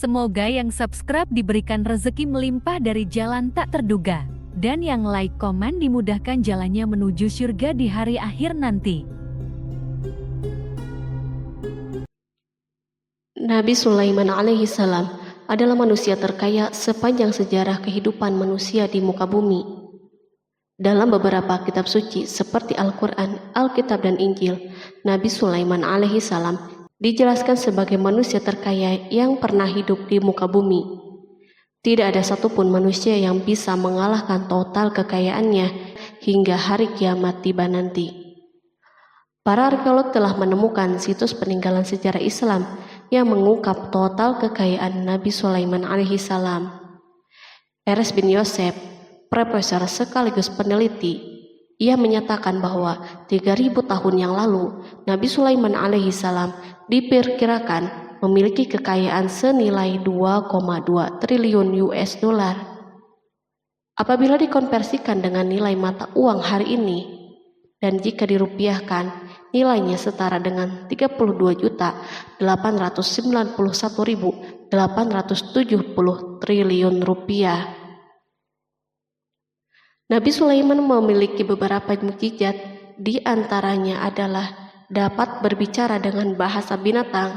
Semoga yang subscribe diberikan rezeki melimpah dari jalan tak terduga. Dan yang like komen dimudahkan jalannya menuju surga di hari akhir nanti. Nabi Sulaiman alaihi salam adalah manusia terkaya sepanjang sejarah kehidupan manusia di muka bumi. Dalam beberapa kitab suci seperti Al-Quran, Alkitab, dan Injil, Nabi Sulaiman alaihi salam dijelaskan sebagai manusia terkaya yang pernah hidup di muka bumi. Tidak ada satupun manusia yang bisa mengalahkan total kekayaannya hingga hari kiamat tiba nanti. Para arkeolog telah menemukan situs peninggalan sejarah Islam yang mengungkap total kekayaan Nabi Sulaiman alaihi salam. Eres bin Yosef, profesor sekaligus peneliti, ia menyatakan bahwa 3000 tahun yang lalu Nabi Sulaiman alaihi salam diperkirakan memiliki kekayaan senilai 2,2 triliun US dollar. Apabila dikonversikan dengan nilai mata uang hari ini, dan jika dirupiahkan, nilainya setara dengan 32.891.870 triliun rupiah. Nabi Sulaiman memiliki beberapa mukjizat, di antaranya adalah dapat berbicara dengan bahasa binatang.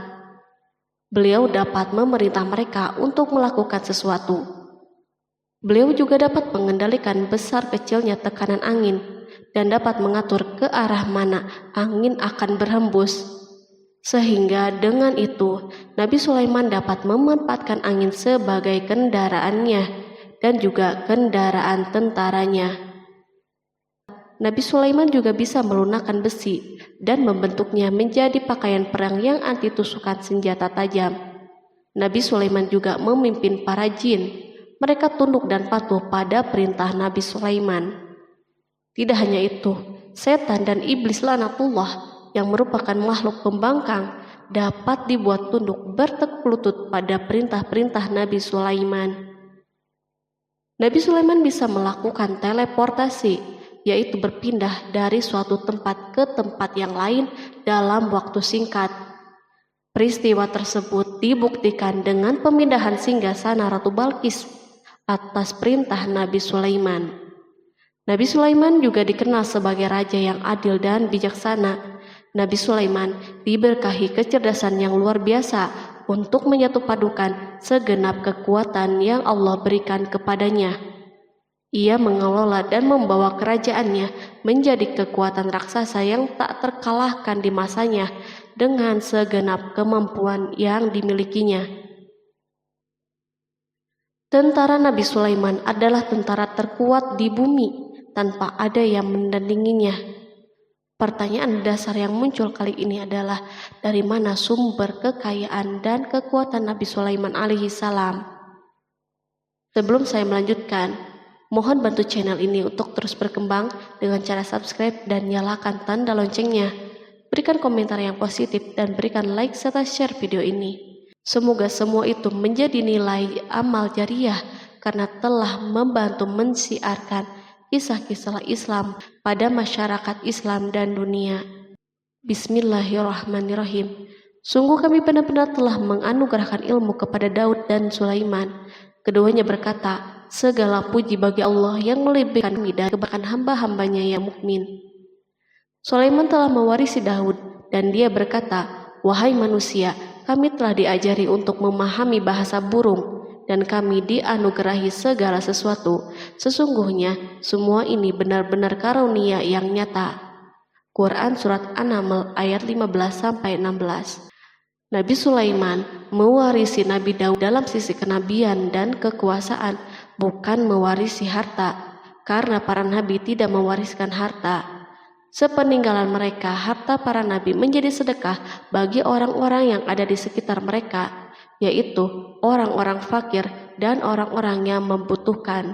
Beliau dapat memerintah mereka untuk melakukan sesuatu. Beliau juga dapat mengendalikan besar kecilnya tekanan angin dan dapat mengatur ke arah mana angin akan berhembus. Sehingga dengan itu, Nabi Sulaiman dapat memanfaatkan angin sebagai kendaraannya dan juga kendaraan tentaranya. Nabi Sulaiman juga bisa melunakkan besi dan membentuknya menjadi pakaian perang yang anti tusukan senjata tajam. Nabi Sulaiman juga memimpin para jin. Mereka tunduk dan patuh pada perintah Nabi Sulaiman. Tidak hanya itu, setan dan iblis laknatullah yang merupakan makhluk pembangkang dapat dibuat tunduk bertekuk lutut pada perintah-perintah Nabi Sulaiman. Nabi Sulaiman bisa melakukan teleportasi, yaitu berpindah dari suatu tempat ke tempat yang lain dalam waktu singkat. Peristiwa tersebut dibuktikan dengan pemindahan singgasana Ratu Balqis atas perintah Nabi Sulaiman. Nabi Sulaiman juga dikenal sebagai raja yang adil dan bijaksana. Nabi Sulaiman diberkahi kecerdasan yang luar biasa untuk menyatupadukan segenap kekuatan yang Allah berikan kepadanya. Ia mengelola dan membawa kerajaannya menjadi kekuatan raksasa yang tak terkalahkan di masanya dengan segenap kemampuan yang dimilikinya. Tentara Nabi Sulaiman adalah tentara terkuat di bumi tanpa ada yang menandinginya. Pertanyaan dasar yang muncul kali ini adalah dari mana sumber kekayaan dan kekuatan Nabi Sulaiman alaihi salam? Sebelum saya melanjutkan, mohon bantu channel ini untuk terus berkembang dengan cara subscribe dan nyalakan tanda loncengnya. Berikan komentar yang positif dan berikan like serta share video ini. Semoga semua itu menjadi nilai amal jariah karena telah membantu mensiarkan kisah-kisah Islam pada masyarakat Islam dan dunia. Bismillahirrahmanirrahim. Sungguh kami benar-benar telah menganugerahkan ilmu kepada Daud dan Sulaiman. Keduanya berkata, segala puji bagi Allah yang melebihkan kami dari kebanyakan hamba-hambanya yang mukmin. Sulaiman telah mewarisi Daud dan dia berkata, wahai manusia, kami telah diajari untuk memahami bahasa burung dan kami dianugerahi segala sesuatu. Sesungguhnya semua ini benar-benar karunia yang nyata. Quran Surat An-Naml ayat 15-16. Nabi Sulaiman mewarisi Nabi Daud dalam sisi kenabian dan kekuasaan, bukan mewarisi harta, karena para nabi tidak mewariskan harta. Sepeninggalan mereka, harta para nabi menjadi sedekah bagi orang-orang yang ada di sekitar mereka, yaitu orang-orang fakir dan orang-orang yang membutuhkan.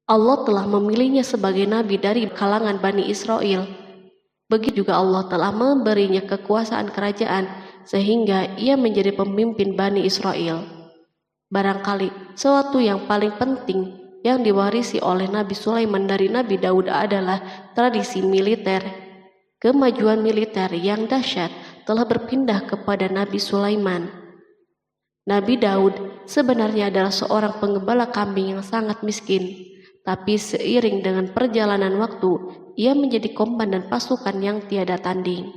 Allah telah memilihnya sebagai nabi dari kalangan Bani Israel. Begitu juga Allah telah memberinya kekuasaan kerajaan sehingga ia menjadi pemimpin Bani Israel. Barangkali sesuatu yang paling penting yang diwarisi oleh Nabi Sulaiman dari Nabi Daud adalah tradisi militer. Kemajuan militer yang dahsyat telah berpindah kepada Nabi Sulaiman. Nabi Daud sebenarnya adalah seorang penggembala kambing yang sangat miskin, tapi seiring dengan perjalanan waktu, ia menjadi komandan pasukan yang tiada tanding.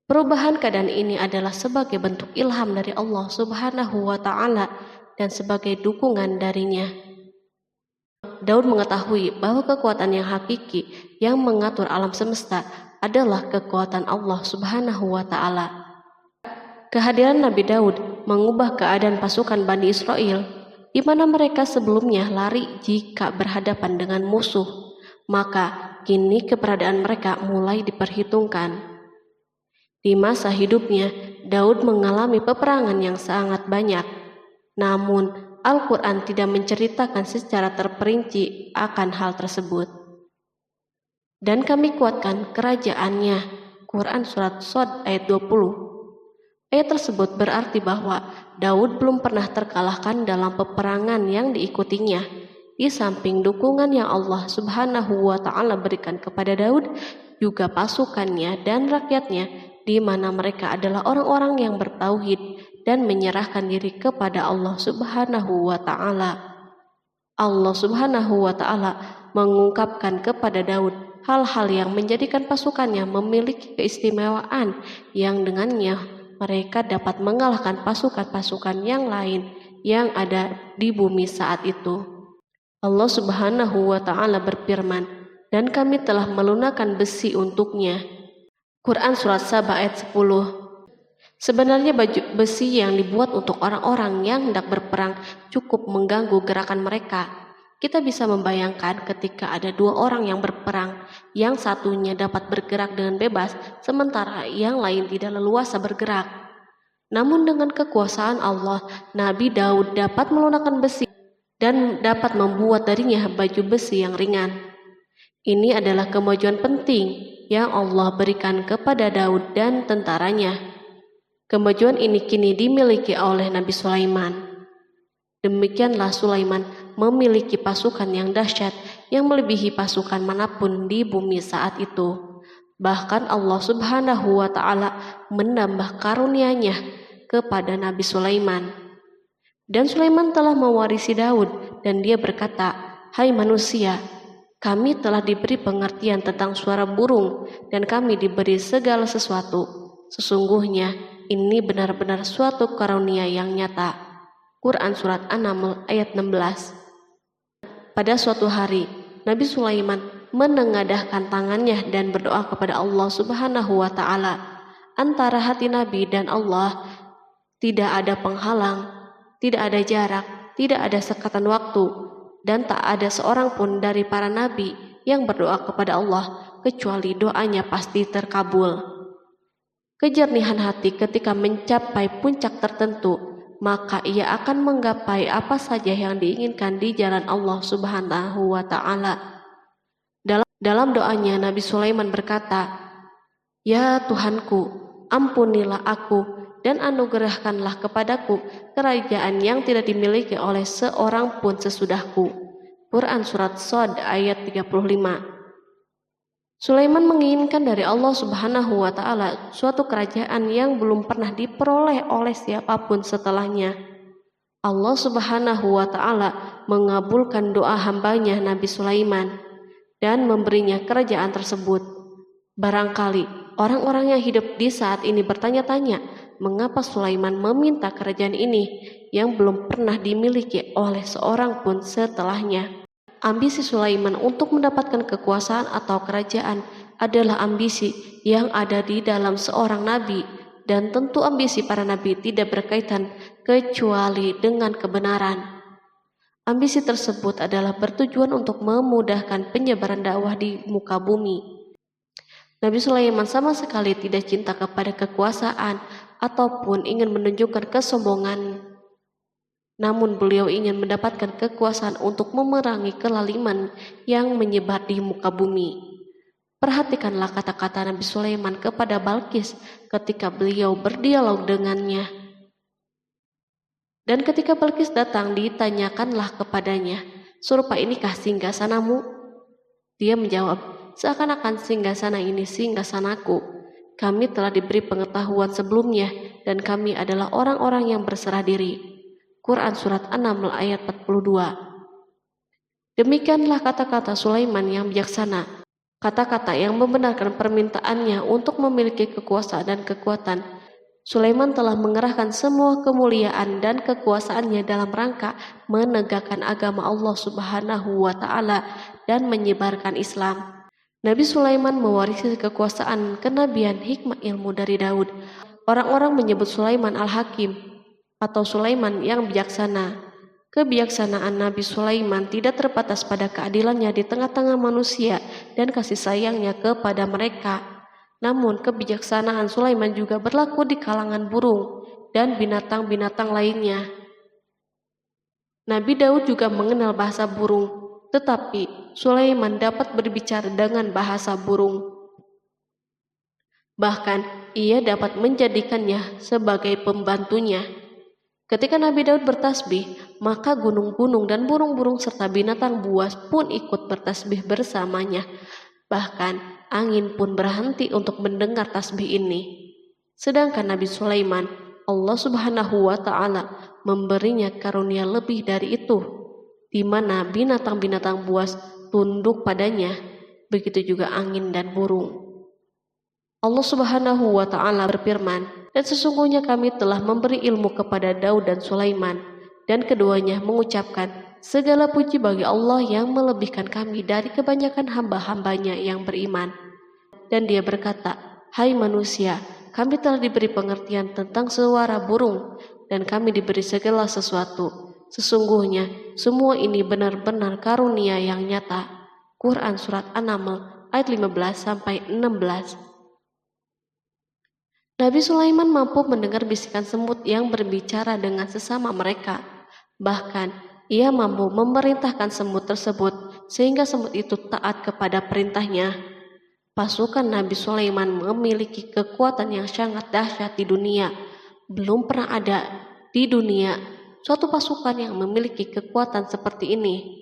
Perubahan keadaan ini adalah sebagai bentuk ilham dari Allah Subhanahu wa Ta'ala dan sebagai dukungan darinya. Daud mengetahui bahwa kekuatan yang hakiki yang mengatur alam semesta adalah kekuatan Allah Subhanahu wa Ta'ala. Kehadiran Nabi Daud mengubah keadaan pasukan Bani Israel, di mana mereka sebelumnya lari jika berhadapan dengan musuh, maka kini keberadaan mereka mulai diperhitungkan. Di masa hidupnya, Daud mengalami peperangan yang sangat banyak, namun Al-Quran tidak menceritakan secara terperinci akan hal tersebut. Dan kami kuatkan kerajaannya. Quran Surat Shad ayat 20. Ayat tersebut berarti bahwa Daud belum pernah terkalahkan dalam peperangan yang diikutinya. Di samping dukungan yang Allah Subhanahu wa Ta'ala berikan kepada Daud, juga pasukannya dan rakyatnya, di mana mereka adalah orang-orang yang bertauhid dan menyerahkan diri kepada Allah Subhanahu wa Ta'ala. Allah Subhanahu wa Ta'ala mengungkapkan kepada Daud hal-hal yang menjadikan pasukannya memiliki keistimewaan yang dengannya mereka dapat mengalahkan pasukan-pasukan yang lain yang ada di bumi saat itu. Allah Subhanahu wa Ta'ala berfirman, dan kami telah melunakkan besi untuknya. Quran Surat Saba ayat 10. Sebenarnya baju besi yang dibuat untuk orang-orang yang hendak berperang cukup mengganggu gerakan mereka. Kita bisa membayangkan ketika ada dua orang yang berperang, yang satunya dapat bergerak dengan bebas, sementara yang lain tidak leluasa bergerak. Namun dengan kekuasaan Allah, Nabi Daud dapat melunakkan besi dan dapat membuat darinya baju besi yang ringan. Ini adalah kemajuan penting yang Allah berikan kepada Daud dan tentaranya. Kemajuan ini kini dimiliki oleh Nabi Sulaiman. Demikianlah Sulaiman memiliki pasukan yang dahsyat yang melebihi pasukan manapun di bumi saat itu. Bahkan Allah Subhanahu wa Ta'ala menambah karunia-Nya kepada Nabi Sulaiman. Dan Sulaiman telah mewarisi Daud dan dia berkata, "Hai manusia, kami telah diberi pengertian tentang suara burung dan kami diberi segala sesuatu. Sesungguhnya ini benar-benar suatu karunia yang nyata." Quran Surat An-Naml ayat 16. Pada suatu hari, Nabi Sulaiman menengadahkan tangannya dan berdoa kepada Allah Subhanahu wa Ta'ala. Antara hati Nabi dan Allah tidak ada penghalang, tidak ada jarak, tidak ada sekatan waktu, dan tak ada seorang pun dari para nabi yang berdoa kepada Allah kecuali doanya pasti terkabul. Kejernihan hati ketika mencapai puncak tertentu, maka ia akan menggapai apa saja yang diinginkan di jalan Allah Subhanahu wa Ta'ala. Dalam doanya Nabi Sulaiman berkata, "Ya Tuhanku, ampunilah aku dan anugerahkanlah kepadaku kerajaan yang tidak dimiliki oleh seorang pun sesudahku." Quran Surat Shad ayat 35. Sulaiman menginginkan dari Allah Subhanahu wa Ta'ala suatu kerajaan yang belum pernah diperoleh oleh siapapun setelahnya. Allah Subhanahu wa Ta'ala mengabulkan doa hambanya Nabi Sulaiman dan memberinya kerajaan tersebut. Barangkali orang-orang yang hidup di saat ini bertanya-tanya, mengapa Sulaiman meminta kerajaan ini yang belum pernah dimiliki oleh seorang pun setelahnya. Ambisi Sulaiman untuk mendapatkan kekuasaan atau kerajaan adalah ambisi yang ada di dalam seorang nabi, dan tentu ambisi para nabi tidak berkaitan kecuali dengan kebenaran. Ambisi tersebut adalah bertujuan untuk memudahkan penyebaran dakwah di muka bumi. Nabi Sulaiman sama sekali tidak cinta kepada kekuasaan ataupun ingin menunjukkan kesombongan. Namun beliau ingin mendapatkan kekuasaan untuk memerangi kelaliman yang menyebar di muka bumi. Perhatikanlah kata-kata Nabi Sulaiman kepada Balqis ketika beliau berdialog dengannya. Dan ketika Balqis datang, ditanyakanlah kepadanya, "Serupa inikah singgasanamu?" Dia menjawab, "Seakan-akan singgasana ini singgasanaku, kami telah diberi pengetahuan sebelumnya dan kami adalah orang-orang yang berserah diri. Quran Surat An-Naml ayat 42. Demikianlah kata-kata Sulaiman yang bijaksana, kata-kata yang membenarkan permintaannya untuk memiliki kekuasaan dan kekuatan. Sulaiman telah mengerahkan semua kemuliaan dan kekuasaannya dalam rangka menegakkan agama Allah Subhanahu wa Ta'ala dan menyebarkan Islam. Nabi Sulaiman mewarisi kekuasaan, kenabian, hikmah ilmu dari Daud. Orang-orang menyebut Sulaiman Al-Hakim atau Sulaiman yang bijaksana. Kebijaksanaan Nabi Sulaiman tidak terbatas pada keadilannya di tengah-tengah manusia dan kasih sayangnya kepada mereka. Namun kebijaksanaan Sulaiman juga berlaku di kalangan burung dan binatang-binatang lainnya. Nabi Daud juga mengenal bahasa burung, tetapi Sulaiman dapat berbicara dengan bahasa burung. Bahkan ia dapat menjadikannya sebagai pembantunya. Ketika Nabi Daud bertasbih, maka gunung-gunung dan burung-burung serta binatang buas pun ikut bertasbih bersamanya. Bahkan angin pun berhenti untuk mendengar tasbih ini. Sedangkan Nabi Sulaiman, Allah Subhanahu wa Ta'ala memberinya karunia lebih dari itu, di mana binatang-binatang buas tunduk padanya, begitu juga angin dan burung. Allah Subhanahu wa Ta'ala berfirman, dan sesungguhnya kami telah memberi ilmu kepada Daud dan Sulaiman, dan keduanya mengucapkan, segala puji bagi Allah yang melebihkan kami dari kebanyakan hamba-hambanya yang beriman. Dan dia berkata, hai manusia, kami telah diberi pengertian tentang suara burung, dan kami diberi segala sesuatu. Sesungguhnya semua ini benar-benar karunia yang nyata. Quran Surat An-Naml ayat 15-16. Nabi Sulaiman mampu mendengar bisikan semut yang berbicara dengan sesama mereka. Bahkan ia mampu memerintahkan semut tersebut sehingga semut itu taat kepada perintahnya. Pasukan Nabi Sulaiman memiliki kekuatan yang sangat dahsyat di dunia. Belum pernah ada di dunia suatu pasukan yang memiliki kekuatan seperti ini.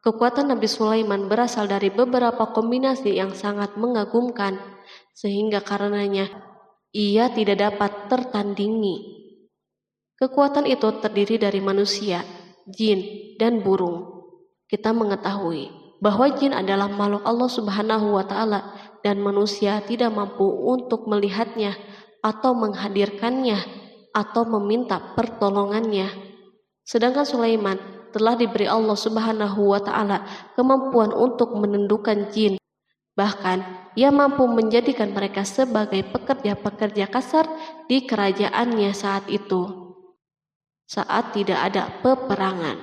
Kekuatan Nabi Sulaiman berasal dari beberapa kombinasi yang sangat mengagumkan, sehingga karenanya ia tidak dapat tertandingi. Kekuatan itu terdiri dari manusia, jin, dan burung. Kita mengetahui bahwa jin adalah makhluk Allah Subhanahu wa Ta'ala dan manusia tidak mampu untuk melihatnya atau menghadirkannya atau meminta pertolongannya. Sedangkan Sulaiman telah diberi Allah Subhanahu wa Ta'ala kemampuan untuk menundukkan jin. Bahkan ia mampu menjadikan mereka sebagai pekerja-pekerja kasar di kerajaannya saat itu, saat tidak ada peperangan.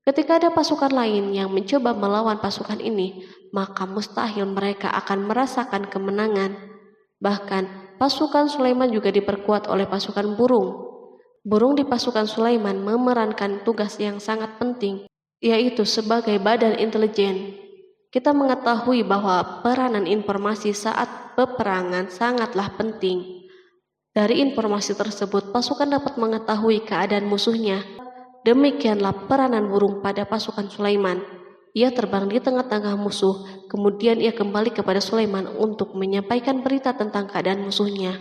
Ketika ada pasukan lain yang mencoba melawan pasukan ini, maka mustahil mereka akan merasakan kemenangan. Bahkan pasukan Sulaiman juga diperkuat oleh pasukan burung. Burung di pasukan Sulaiman memerankan tugas yang sangat penting, yaitu sebagai badan intelijen. Kita mengetahui bahwa peranan informasi saat peperangan sangatlah penting. Dari informasi tersebut, pasukan dapat mengetahui keadaan musuhnya. Demikianlah peranan burung pada pasukan Sulaiman. Ia terbang di tengah-tengah musuh, kemudian ia kembali kepada Sulaiman untuk menyampaikan berita tentang keadaan musuhnya.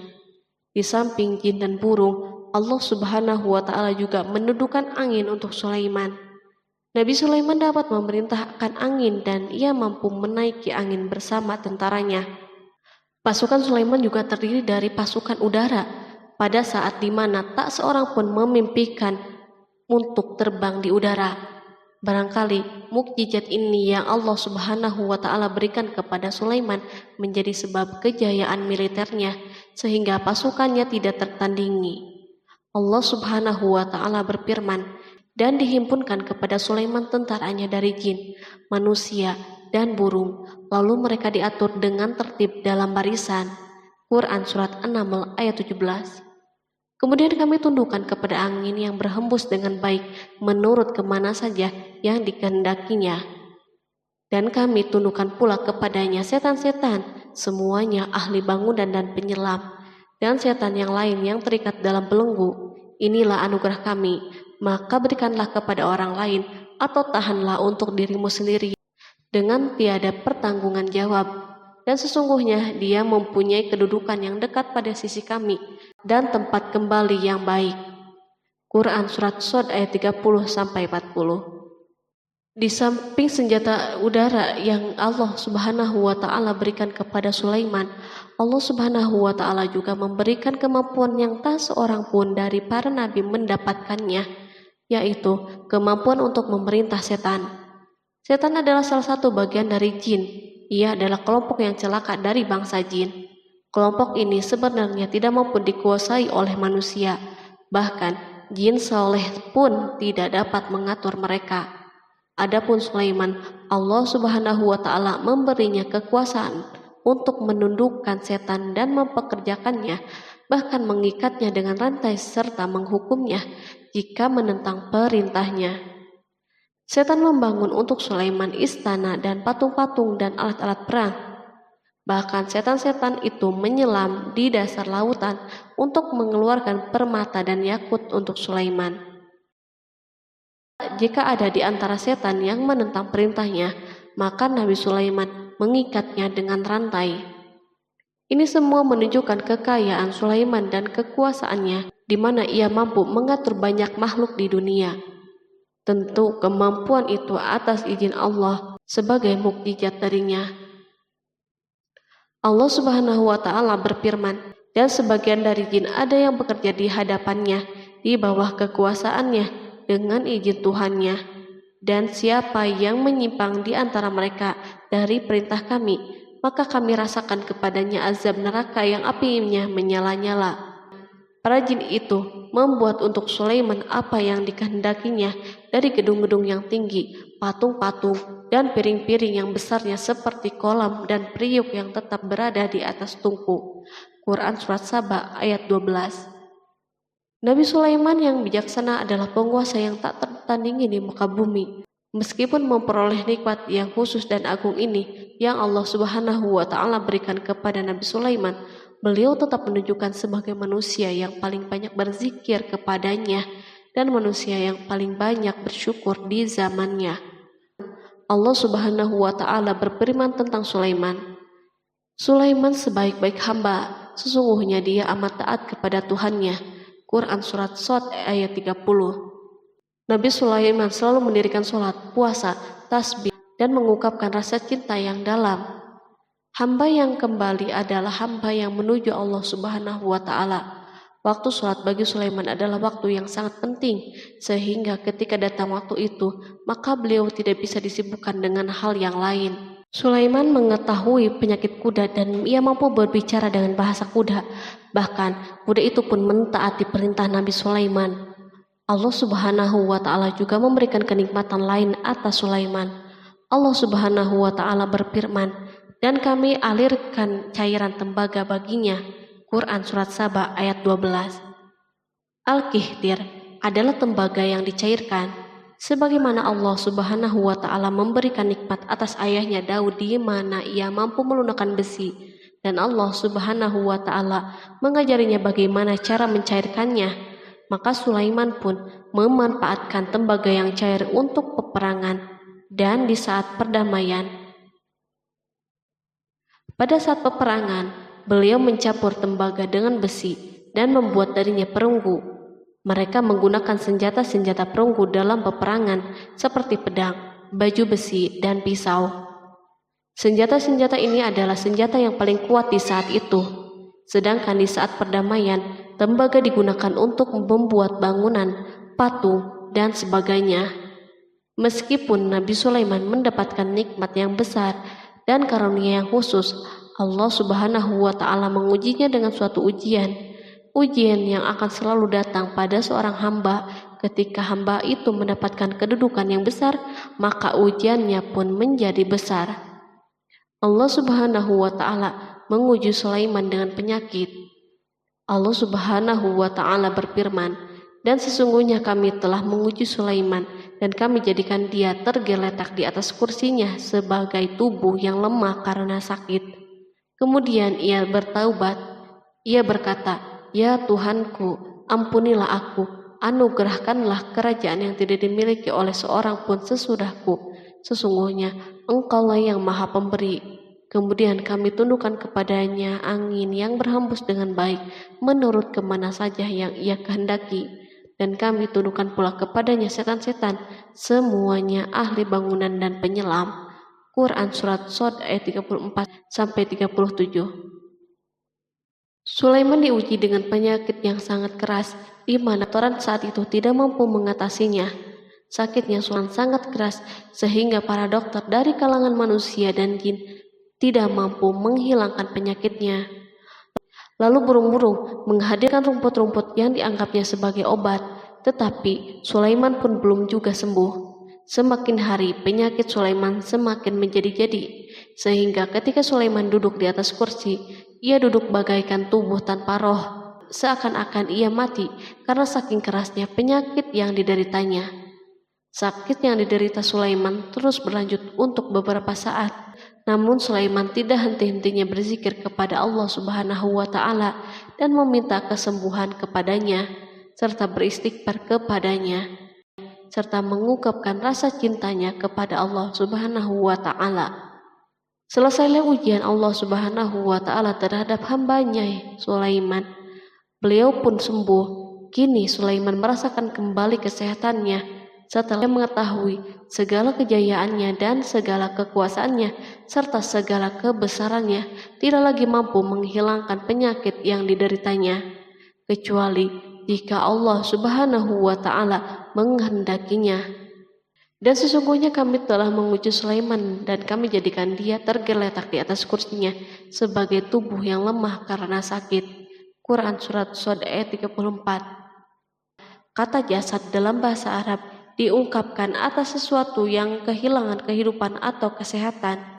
Di samping jin dan burung, Allah Subhanahu wa Ta'ala juga menundukkan angin untuk Sulaiman. Nabi Sulaiman dapat memerintahkan angin dan ia mampu menaiki angin bersama tentaranya. Pasukan Sulaiman juga terdiri dari pasukan udara pada saat di mana tak seorang pun memimpikan untuk terbang di udara. Barangkali mukjizat ini yang Allah Subhanahu wa Ta'ala berikan kepada Sulaiman menjadi sebab kejayaan militernya sehingga pasukannya tidak tertandingi. Allah Subhanahu wa Ta'ala berfirman, dan dihimpunkan kepada Sulaiman tentaranya dari jin, manusia, dan burung, lalu mereka diatur dengan tertib dalam barisan. Quran Surat An-Naml ayat 17. Kemudian kami tundukkan kepada angin yang berhembus dengan baik menurut kemana saja yang dikehendakinya. Dan kami tundukkan pula kepadanya setan-setan, semuanya ahli bangunan dan penyelam, dan setan yang lain yang terikat dalam belenggu. Inilah anugerah kami, maka berikanlah kepada orang lain atau tahanlah untuk dirimu sendiri dengan tiada pertanggungan jawab. dan sesungguhnya dia mempunyai kedudukan yang dekat pada sisi kami dan tempat kembali yang baik. Quran Surat Shad ayat 30-40. Di samping senjata udara yang Allah Subhanahu wa Ta'ala berikan kepada Sulaiman, Allah Subhanahu wa Ta'ala juga memberikan kemampuan yang tak seorang pun dari para nabi mendapatkannya, yaitu kemampuan untuk memerintah setan. Setan adalah salah satu bagian dari jin. Ia adalah kelompok yang celaka dari bangsa jin. Kelompok ini sebenarnya tidak mampu dikuasai oleh manusia. Bahkan jin soleh pun tidak dapat mengatur mereka. Adapun Sulaiman, Allah Subhanahu wa Ta'ala memberinya kekuasaan untuk menundukkan setan dan mempekerjakannya, bahkan mengikatnya dengan rantai serta menghukumnya jika menentang perintahnya. Setan membangun untuk Sulaiman istana dan patung-patung dan alat-alat perang. Bahkan setan-setan itu menyelam di dasar lautan untuk mengeluarkan permata dan yakut untuk Sulaiman. Jika ada di antara setan yang menentang perintahnya, maka Nabi Sulaiman mengikatnya dengan rantai. Ini semua menunjukkan kekayaan Sulaiman dan kekuasaannya, di mana ia mampu mengatur banyak makhluk di dunia. Tentu kemampuan itu atas izin Allah sebagai mukjizat darinya. Allah Subhanahu wa Ta'ala berfirman, dan sebagian dari jin ada yang bekerja di hadapannya di bawah kekuasaannya dengan izin Tuhannya, dan siapa yang menyimpang di antara mereka dari perintah kami, maka kami rasakan kepadanya azab neraka yang apinya menyala-nyala. Para jin itu membuat untuk Sulaiman apa yang dikehendakinya dari gedung-gedung yang tinggi, patung-patung, dan piring-piring yang besarnya seperti kolam dan periuk yang tetap berada di atas tungku. Quran Surat Saba ayat 12. Nabi Sulaiman yang bijaksana adalah penguasa yang tak tertandingi di muka bumi. Meskipun memperoleh nikmat yang khusus dan agung ini yang Allah Subhanahu wa Ta'ala berikan kepada Nabi Sulaiman, beliau tetap menunjukkan sebagai manusia yang paling banyak berzikir kepadanya dan manusia yang paling banyak bersyukur di zamannya. Allah Subhanahu wa Ta'ala berfirman tentang Sulaiman, Sulaiman sebaik-baik hamba, sesungguhnya dia amat taat kepada Tuhannya. Quran Surat Shad ayat 30. Nabi Sulaiman selalu mendirikan sholat, puasa, tasbih, dan mengungkapkan rasa cinta yang dalam. Hamba yang kembali adalah hamba yang menuju Allah Subhanahu wa Ta'ala. Waktu sholat bagi Sulaiman adalah waktu yang sangat penting, sehingga ketika datang waktu itu, maka beliau tidak bisa disibukkan dengan hal yang lain. Sulaiman mengetahui penyakit kuda dan ia mampu berbicara dengan bahasa kuda. Bahkan kuda itu pun mentaati perintah Nabi Sulaiman. Allah Subhanahu wa Ta'ala juga memberikan kenikmatan lain atas Sulaiman. Allah Subhanahu wa Ta'ala berfirman, dan kami alirkan cairan tembaga baginya. Quran Surat Saba ayat 12. Al-Kihtir adalah tembaga yang dicairkan. Sebagaimana Allah Subhanahu wa Ta'ala memberikan nikmat atas ayahnya Daud di mana ia mampu melunakkan besi, dan Allah Subhanahu wa Ta'ala mengajarinya bagaimana cara mencairkannya, maka Sulaiman pun memanfaatkan tembaga yang cair untuk peperangan dan di saat perdamaian. Pada saat peperangan, beliau mencampur tembaga dengan besi dan membuat darinya perunggu. Mereka menggunakan senjata-senjata perunggu dalam peperangan seperti pedang, baju besi, dan pisau. Senjata-senjata ini adalah senjata yang paling kuat di saat itu. Sedangkan di saat perdamaian, tembaga digunakan untuk membuat bangunan, patung, dan sebagainya. Meskipun Nabi Sulaiman mendapatkan nikmat yang besar dan karunia yang khusus, Allah Subhanahu wa Ta'ala mengujinya dengan suatu ujian yang akan selalu datang pada seorang hamba. Ketika hamba itu mendapatkan kedudukan yang besar, maka ujiannya pun menjadi besar. Allah Subhanahu wa Ta'ala menguji Sulaiman dengan penyakit. Allah Subhanahu wa Ta'ala berfirman, dan sesungguhnya kami telah menguji Sulaiman dan kami jadikan dia tergeletak di atas kursinya sebagai tubuh yang lemah karena sakit. Kemudian ia bertaubat. Ia berkata, Ya Tuhanku, ampunilah aku, anugerahkanlah kerajaan yang tidak dimiliki oleh seorang pun sesudahku. Sesungguhnya Engkaulah yang Maha Pemberi. Kemudian kami tundukkan kepadanya angin yang berhembus dengan baik menurut kemana saja yang ia kehendaki. Dan kami tundukkan pula kepadanya setan-setan, semuanya ahli bangunan dan penyelam. Quran Surat Shod ayat 34-37. Sulaiman diuji dengan penyakit yang sangat keras, di mana Toran saat itu tidak mampu mengatasinya. Sakitnya Sulaiman sangat keras, sehingga para dokter dari kalangan manusia dan jin tidak mampu menghilangkan penyakitnya. Lalu burung-burung menghadirkan rumput-rumput yang dianggapnya sebagai obat, tetapi Sulaiman pun belum juga sembuh. Semakin hari penyakit Sulaiman semakin menjadi-jadi, sehingga ketika Sulaiman duduk di atas kursi, ia duduk bagaikan tubuh tanpa roh, seakan-akan ia mati karena saking kerasnya penyakit yang dideritanya. Sakit yang diderita Sulaiman terus berlanjut untuk beberapa saat. Namun Sulaiman tidak henti-hentinya berzikir kepada Allah Subhanahu wa Ta'ala dan meminta kesembuhan kepadanya, serta beristighfar kepadanya, serta mengungkapkan rasa cintanya kepada Allah Subhanahu wa Ta'ala. Selesailah ujian Allah Subhanahu wa Ta'ala terhadap hambanya Sulaiman. Beliau pun sembuh. Kini Sulaiman merasakan kembali kesehatannya setelah mengetahui segala kejayaannya dan segala kekuasaannya serta segala kebesarannya tidak lagi mampu menghilangkan penyakit yang dideritanya, kecuali jika Allah Subhanahu wa Ta'ala menghendakinya. Dan sesungguhnya kami telah menguji Sulaiman dan kami jadikan dia tergeletak di atas kursinya sebagai tubuh yang lemah karena sakit. Quran Surat Shod ayat 34. Kata jasad dalam bahasa Arab diungkapkan atas sesuatu yang kehilangan kehidupan atau kesehatan.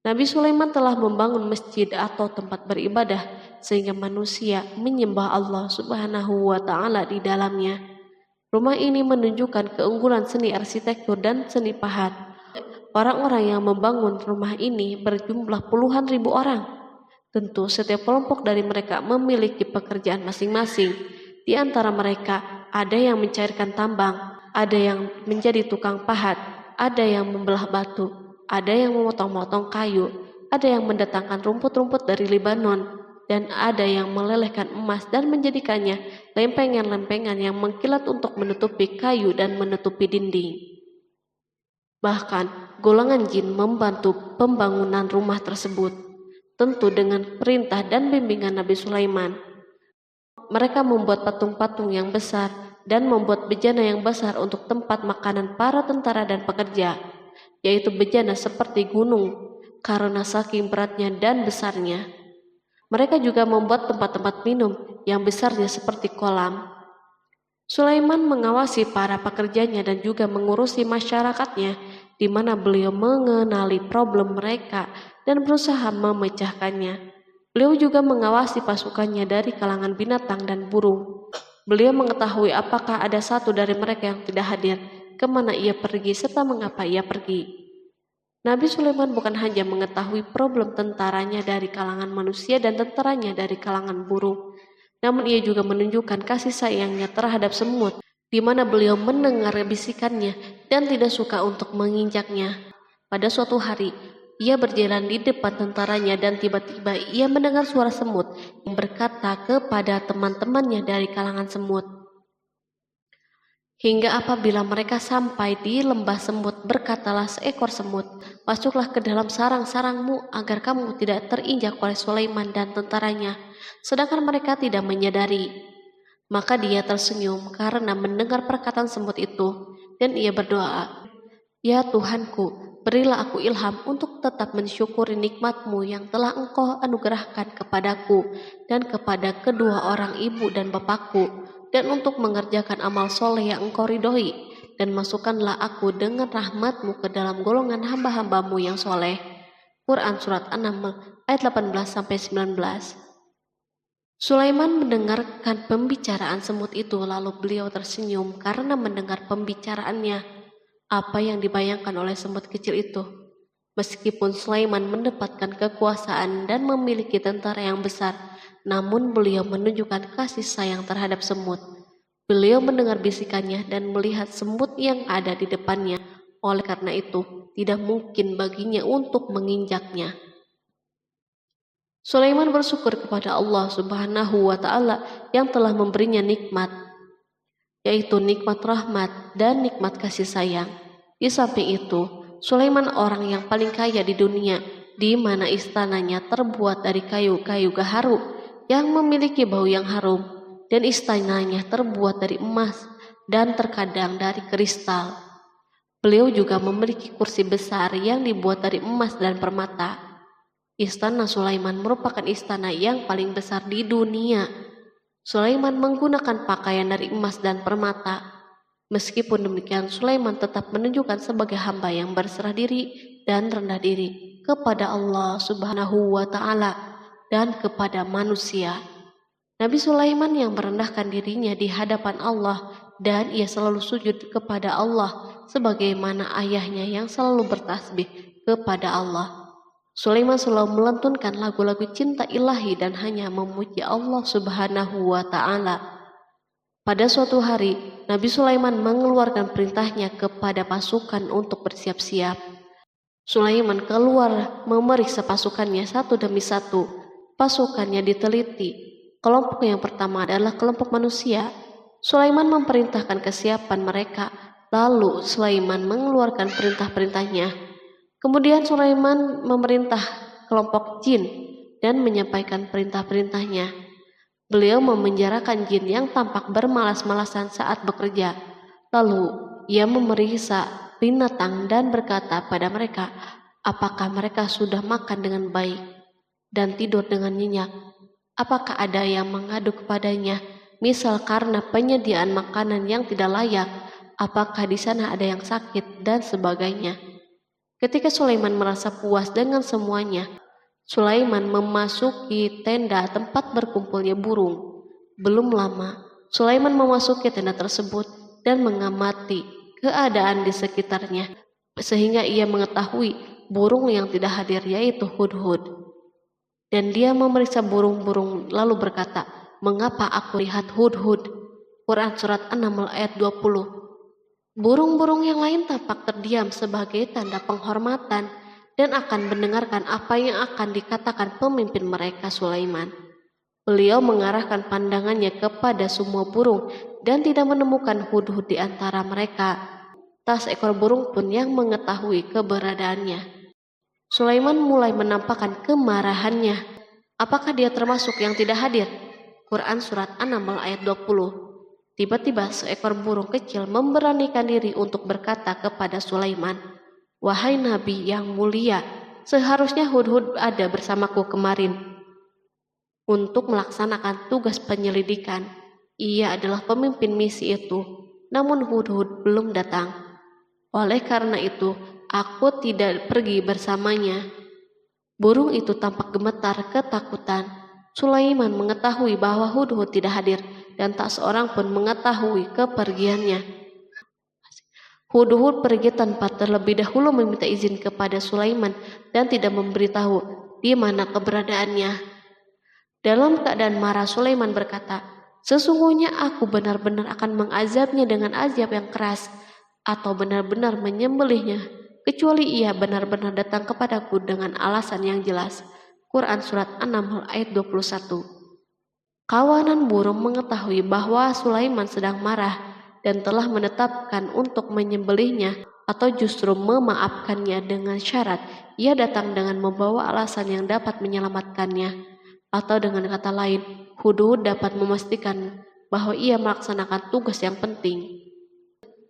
Nabi Sulaiman telah membangun masjid atau tempat beribadah sehingga manusia menyembah Allah Subhanahu wa Ta'ala di dalamnya. Rumah ini menunjukkan keunggulan seni arsitektur dan seni pahat. Orang-orang yang membangun rumah ini berjumlah puluhan ribu orang. Tentu setiap kelompok dari mereka memiliki pekerjaan masing-masing. Di antara mereka ada yang mencairkan tambang, ada yang menjadi tukang pahat, ada yang membelah batu, ada yang memotong-motong kayu, ada yang mendatangkan rumput-rumput dari Libanon, dan ada yang melelehkan emas dan menjadikannya lempengan-lempengan yang mengkilat untuk menutupi kayu dan menutupi dinding. Bahkan golongan jin membantu pembangunan rumah tersebut, tentu dengan perintah dan bimbingan Nabi Sulaiman. Mereka membuat patung-patung yang besar dan membuat bejana yang besar untuk tempat makanan para tentara dan pekerja, yaitu bejana seperti gunung karena saking beratnya dan besarnya. Mereka juga membuat tempat-tempat minum yang besarnya seperti kolam. Sulaiman mengawasi para pekerjanya dan juga mengurusi masyarakatnya, di mana beliau mengenali problem mereka dan berusaha memecahkannya. Beliau juga mengawasi pasukannya dari kalangan binatang dan burung. Beliau mengetahui apakah ada satu dari mereka yang tidak hadir, kemana ia pergi, serta mengapa ia pergi. Nabi Sulaiman bukan hanya mengetahui problem tentaranya dari kalangan manusia dan tentaranya dari kalangan burung, namun ia juga menunjukkan kasih sayangnya terhadap semut, di mana beliau mendengar bisikannya dan tidak suka untuk menginjaknya. Pada suatu hari, ia berjalan di depan tentaranya dan tiba-tiba ia mendengar suara semut yang berkata kepada teman-temannya dari kalangan semut. Hingga apabila mereka sampai di lembah semut, berkatalah seekor semut, "Masuklah ke dalam sarang-sarangmu agar kamu tidak terinjak oleh Sulaiman dan tentaranya." Sedangkan mereka tidak menyadari. Maka dia tersenyum karena mendengar perkataan semut itu, dan ia berdoa, "Ya Tuhanku, berilah aku ilham untuk tetap mensyukuri nikmat-Mu yang telah Engkau anugerahkan kepadaku dan kepada kedua orang ibu dan bapakku, dan untuk mengerjakan amal soleh yang Engkau ridhoi, dan masukkanlah aku dengan rahmat-Mu ke dalam golongan hamba-hamba-Mu yang soleh." Quran Surat An-Naml ayat 18-19. Sulaiman mendengarkan pembicaraan semut itu, lalu beliau tersenyum karena mendengar pembicaraannya. Apa yang dibayangkan oleh semut kecil itu? Meskipun Sulaiman mendapatkan kekuasaan dan memiliki tentara yang besar, namun beliau menunjukkan kasih sayang terhadap semut. Beliau mendengar bisikannya dan melihat semut yang ada di depannya. Oleh karena itu, tidak mungkin baginya untuk menginjaknya. Sulaiman bersyukur kepada Allah Subhanahu wa Ta'ala yang telah memberinya nikmat, yaitu nikmat rahmat dan nikmat kasih sayang. Di samping itu, Sulaiman orang yang paling kaya di dunia, di mana istananya terbuat dari kayu-kayu gaharu yang memiliki bau yang harum, dan istananya terbuat dari emas dan terkadang dari kristal. Beliau juga memiliki kursi besar yang dibuat dari emas dan permata. Istana Sulaiman merupakan istana yang paling besar di dunia. Sulaiman menggunakan pakaian dari emas dan permata. Meskipun demikian, Sulaiman tetap menunjukkan sebagai hamba yang berserah diri dan rendah diri kepada Allah Subhanahu wa Ta'ala dan kepada manusia. Nabi Sulaiman yang merendahkan dirinya di hadapan Allah, dan ia selalu sujud kepada Allah sebagaimana ayahnya yang selalu bertasbih kepada Allah. Sulaiman selalu melantunkan lagu-lagu cinta ilahi dan hanya memuji Allah Subhanahu wa Ta'ala. Pada suatu hari, Nabi Sulaiman mengeluarkan perintahnya kepada pasukan untuk bersiap-siap. Sulaiman keluar memeriksa pasukannya satu demi satu. Pasukannya diteliti. Kelompok yang pertama adalah kelompok manusia. Sulaiman memerintahkan kesiapan mereka, lalu Sulaiman mengeluarkan perintah-perintahnya. Kemudian Sulaiman memerintah kelompok jin dan menyampaikan perintah-perintahnya. Beliau memenjarakan jin yang tampak bermalas-malasan saat bekerja. Lalu ia memeriksa binatang dan berkata pada mereka, apakah mereka sudah makan dengan baik dan tidur dengan nyenyak? Apakah ada yang mengadu kepadanya, misal karena penyediaan makanan yang tidak layak? Apakah di sana ada yang sakit dan sebagainya? Ketika Sulaiman merasa puas dengan semuanya, Sulaiman memasuki tenda tempat berkumpulnya burung. Belum lama, Sulaiman memasuki tenda tersebut dan mengamati keadaan di sekitarnya, sehingga ia mengetahui burung yang tidak hadir yaitu hudhud. Dan dia memeriksa burung-burung lalu berkata, mengapa aku lihat hudhud? Quran Surat An-Naml ayat 20. Burung-burung yang lain tampak terdiam sebagai tanda penghormatan dan akan mendengarkan apa yang akan dikatakan pemimpin mereka Sulaiman. Beliau mengarahkan pandangannya kepada semua burung dan tidak menemukan hudhud di antara mereka. Tak seekor burung pun yang mengetahui keberadaannya. Sulaiman mulai menampakkan kemarahannya. Apakah dia termasuk yang tidak hadir? Quran Surat An-Naml ayat 20. Tiba-tiba seekor burung kecil memberanikan diri untuk berkata kepada Sulaiman, wahai Nabi yang mulia, seharusnya hudhud ada bersamaku kemarin untuk melaksanakan tugas penyelidikan. Ia adalah pemimpin misi itu, namun hudhud belum datang. Oleh karena itu, aku tidak pergi bersamanya. Burung itu tampak gemetar ketakutan. Sulaiman mengetahui bahwa hudhud tidak hadir dan tak seorang pun mengetahui kepergiannya. Hudhud pergi tanpa terlebih dahulu meminta izin kepada Sulaiman dan tidak memberitahu di mana keberadaannya. Dalam keadaan marah, Sulaiman berkata, sesungguhnya aku benar-benar akan mengazabnya dengan azab yang keras atau benar-benar menyembelihnya, kecuali ia benar-benar datang kepadaku dengan alasan yang jelas. Quran Surat An-Naml ayat 21. Kawanan burung mengetahui bahwa Sulaiman sedang marah dan telah menetapkan untuk menyembelihnya atau justru memaafkannya dengan syarat ia datang dengan membawa alasan yang dapat menyelamatkannya. Atau dengan kata lain, hudhud dapat memastikan bahwa ia melaksanakan tugas yang penting.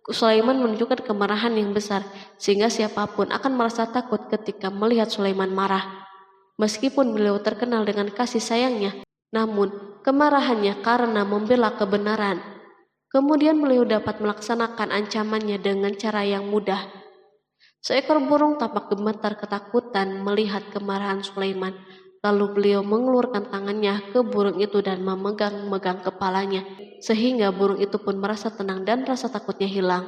Sulaiman menunjukkan kemarahan yang besar sehingga siapapun akan merasa takut ketika melihat Sulaiman marah. Meskipun beliau terkenal dengan kasih sayangnya, namun kemarahannya karena membela kebenaran. Kemudian beliau dapat melaksanakan ancamannya dengan cara yang mudah. Seekor burung tampak gemetar ketakutan melihat kemarahan Sulaiman. Lalu beliau mengeluarkan tangannya ke burung itu dan memegang-megang kepalanya, sehingga burung itu pun merasa tenang dan rasa takutnya hilang.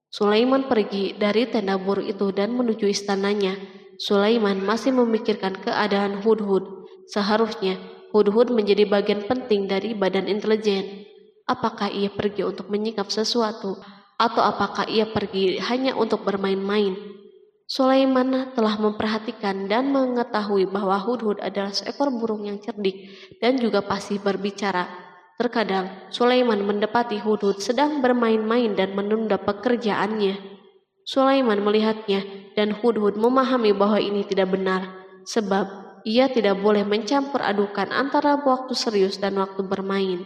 Sulaiman pergi dari tenda burung itu dan menuju istananya. Sulaiman masih memikirkan keadaan hudhud. Seharusnya hudhud menjadi bagian penting dari badan intelijen. Apakah ia pergi untuk menyingkap sesuatu, atau apakah ia pergi hanya untuk bermain-main? Sulaiman telah memperhatikan dan mengetahui bahwa Hudhud adalah seekor burung yang cerdik dan juga fasih berbicara. Terkadang Sulaiman mendapati Hudhud sedang bermain-main dan menunda pekerjaannya. Sulaiman melihatnya dan Hudhud memahami bahwa ini tidak benar, sebab ia tidak boleh mencampur adukan antara waktu serius dan waktu bermain.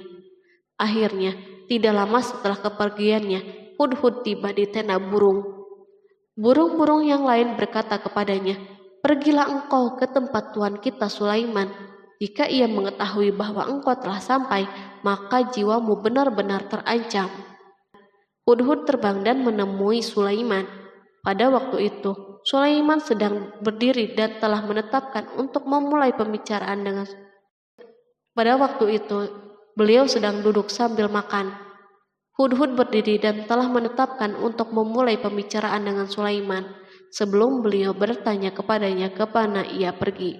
Akhirnya, tidak lama setelah kepergiannya, Hudhud tiba di tenda burung. Burung-burung yang lain berkata kepadanya, "Pergilah engkau ke tempat tuan kita Sulaiman. Jika ia mengetahui bahwa engkau telah sampai, maka jiwamu benar-benar terancam." Hudhud terbang dan menemui Sulaiman. Pada waktu itu, Sulaiman sedang berdiri dan telah menetapkan untuk memulai pembicaraan dengan. Pada waktu itu, beliau sedang duduk sambil makan. Hudhud berdiri dan telah menetapkan untuk memulai pembicaraan dengan Sulaiman sebelum beliau bertanya kepadanya kemana ia pergi.